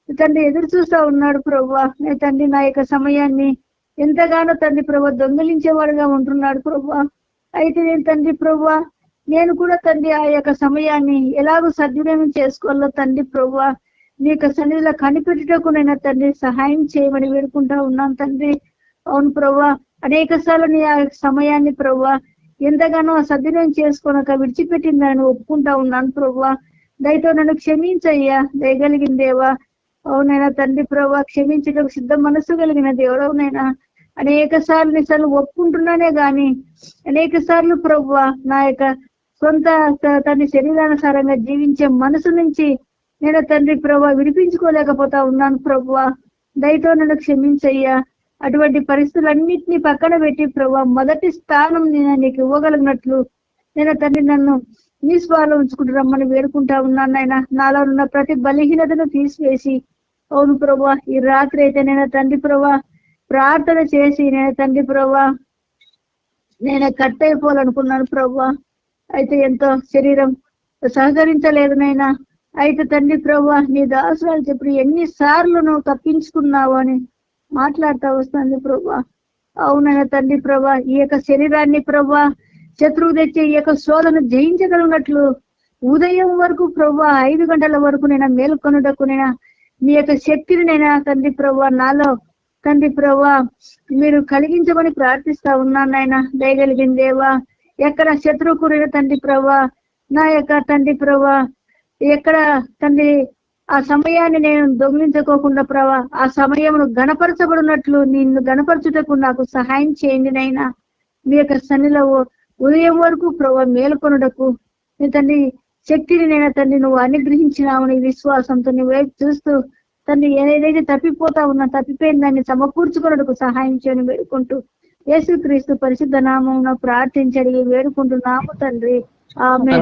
తండ్రి ఎదురు చూస్తా ఉన్నాడు ప్రభా. తండ్రి నా యొక్క సమయాన్ని ఎంతగానో తండ్రి ప్రభా దొంగిలించేవాడుగా ఉంటున్నాడు ప్రభా. అయితే నేను తండ్రి ప్రభా నేను కూడా తండ్రి ఆ యొక్క సమయాన్ని ఎలాగో సద్వినియోగం చేసుకోవాలో తండ్రి ప్రభా నీ యొక్క సన్నిధిలో కనిపెట్టుటకు నేను తండ్రి సహాయం చేయమని వేడుకుంటా ఉన్నాను తండ్రి. అవును ప్రభా అనేక సార్లు నీ ఆ సమయాన్ని ప్రభా ఎంతగానో సద్వినియోగం చేసుకోనక విడిచిపెట్టిందని ఒప్పుకుంటా ఉన్నాను ప్రభా. దయతో నన్ను క్షమించయ్యా. దయగలిగిన దేవా అవునైనా తండ్రి ప్రభా క్షమించటకు సిద్ధ మనస్సు కలిగిన దేవుడవునైనా అనేక సార్లు ఒప్పుకుంటున్నానే గాని అనేక సార్లు ప్రభా నా యొక్క సొంత తండ్రి శరీరానుసారంగా జీవించే మనసు నుంచి నేను తండ్రి ప్రభా విడిపించుకోలేకపోతా ఉన్నాను ప్రభా. దయతో నన్ను క్షమించయ్యా. అటువంటి పరిస్థితులన్నింటినీ పక్కన పెట్టి ప్రభా మొదటి స్థానం నేను నీకు ఇవ్వగలిగినట్లు నేను తండ్రి నన్ను నీ స్వాలో ఉంచుకుంటూ రమ్మని వేడుకుంటా ఉన్నాను ఆయన. నాలో ఉన్న ప్రతి బలహీనతను తీసివేసి అవును ప్రభా ఈ రాత్రి అయితే నేను తండ్రి ప్రభా ప్రార్థన చేసి నేను తండ్రి ప్రభా నేను కట్ అయిపోవాలనుకున్నాను ప్రభా. అయితే ఎంతో శరీరం సహకరించలేదు నైనా. అయితే తండ్రి ప్రభా నీ దాసురాలు చెప్పి ఎన్నిసార్లు నువ్వు తప్పించుకున్నావు అని మాట్లాడుతూ వస్తుంది ప్రభా. అవునైనా తండ్రి ప్రభా ఈ యొక్క శరీరాన్ని ప్రభా శత్రువు తెచ్చే ఈ యొక్క శోధన జయించగలిగినట్లు ఉదయం వరకు ప్రభా 5 గంటల వరకు నేను మేల్కొనుటకు నేను మీ యొక్క శక్తిని నేను తండ్రి ప్రభా నాలో తండ్రి ప్రభా మీరు కలిగించమని ప్రార్థిస్తా ఉన్నాను ఆయన. దయగలిగిన దేవా ఎక్కడ శత్రువు కూడిన తండ్రి ప్రభా నా యొక్క తండ్రి ప్రభా ఎక్కడ తండ్రి ఆ సమయాన్ని నేను దొంగిలించుకోకుండా ప్రభా ఆ సమయమును గణపరచబడినట్లు నిన్ను గణపరచుటకు నాకు సహాయం చేయండి నైనా. మీ యొక్క సన్నిలో ఉదయం వరకు ప్రభా మేలుకొనుటకు నీ తండ్రి శక్తిని నేను తండ్రి నువ్వు అనుగ్రహించినావు నీ విశ్వాసంతో నీ వైపు చూస్తూ తండ్రి ఏదైతే తప్పిపోతా ఉన్నా తప్పిపోయిన దాన్ని సమకూర్చుకున్నట్టుకు సహాయం చేయని వేడుకుంటూ యేసుక్రీస్తు పరిశుద్ధ నామమున ప్రార్థించడి వేడుకుంటున్నాము తండ్రి. ఆమేన్.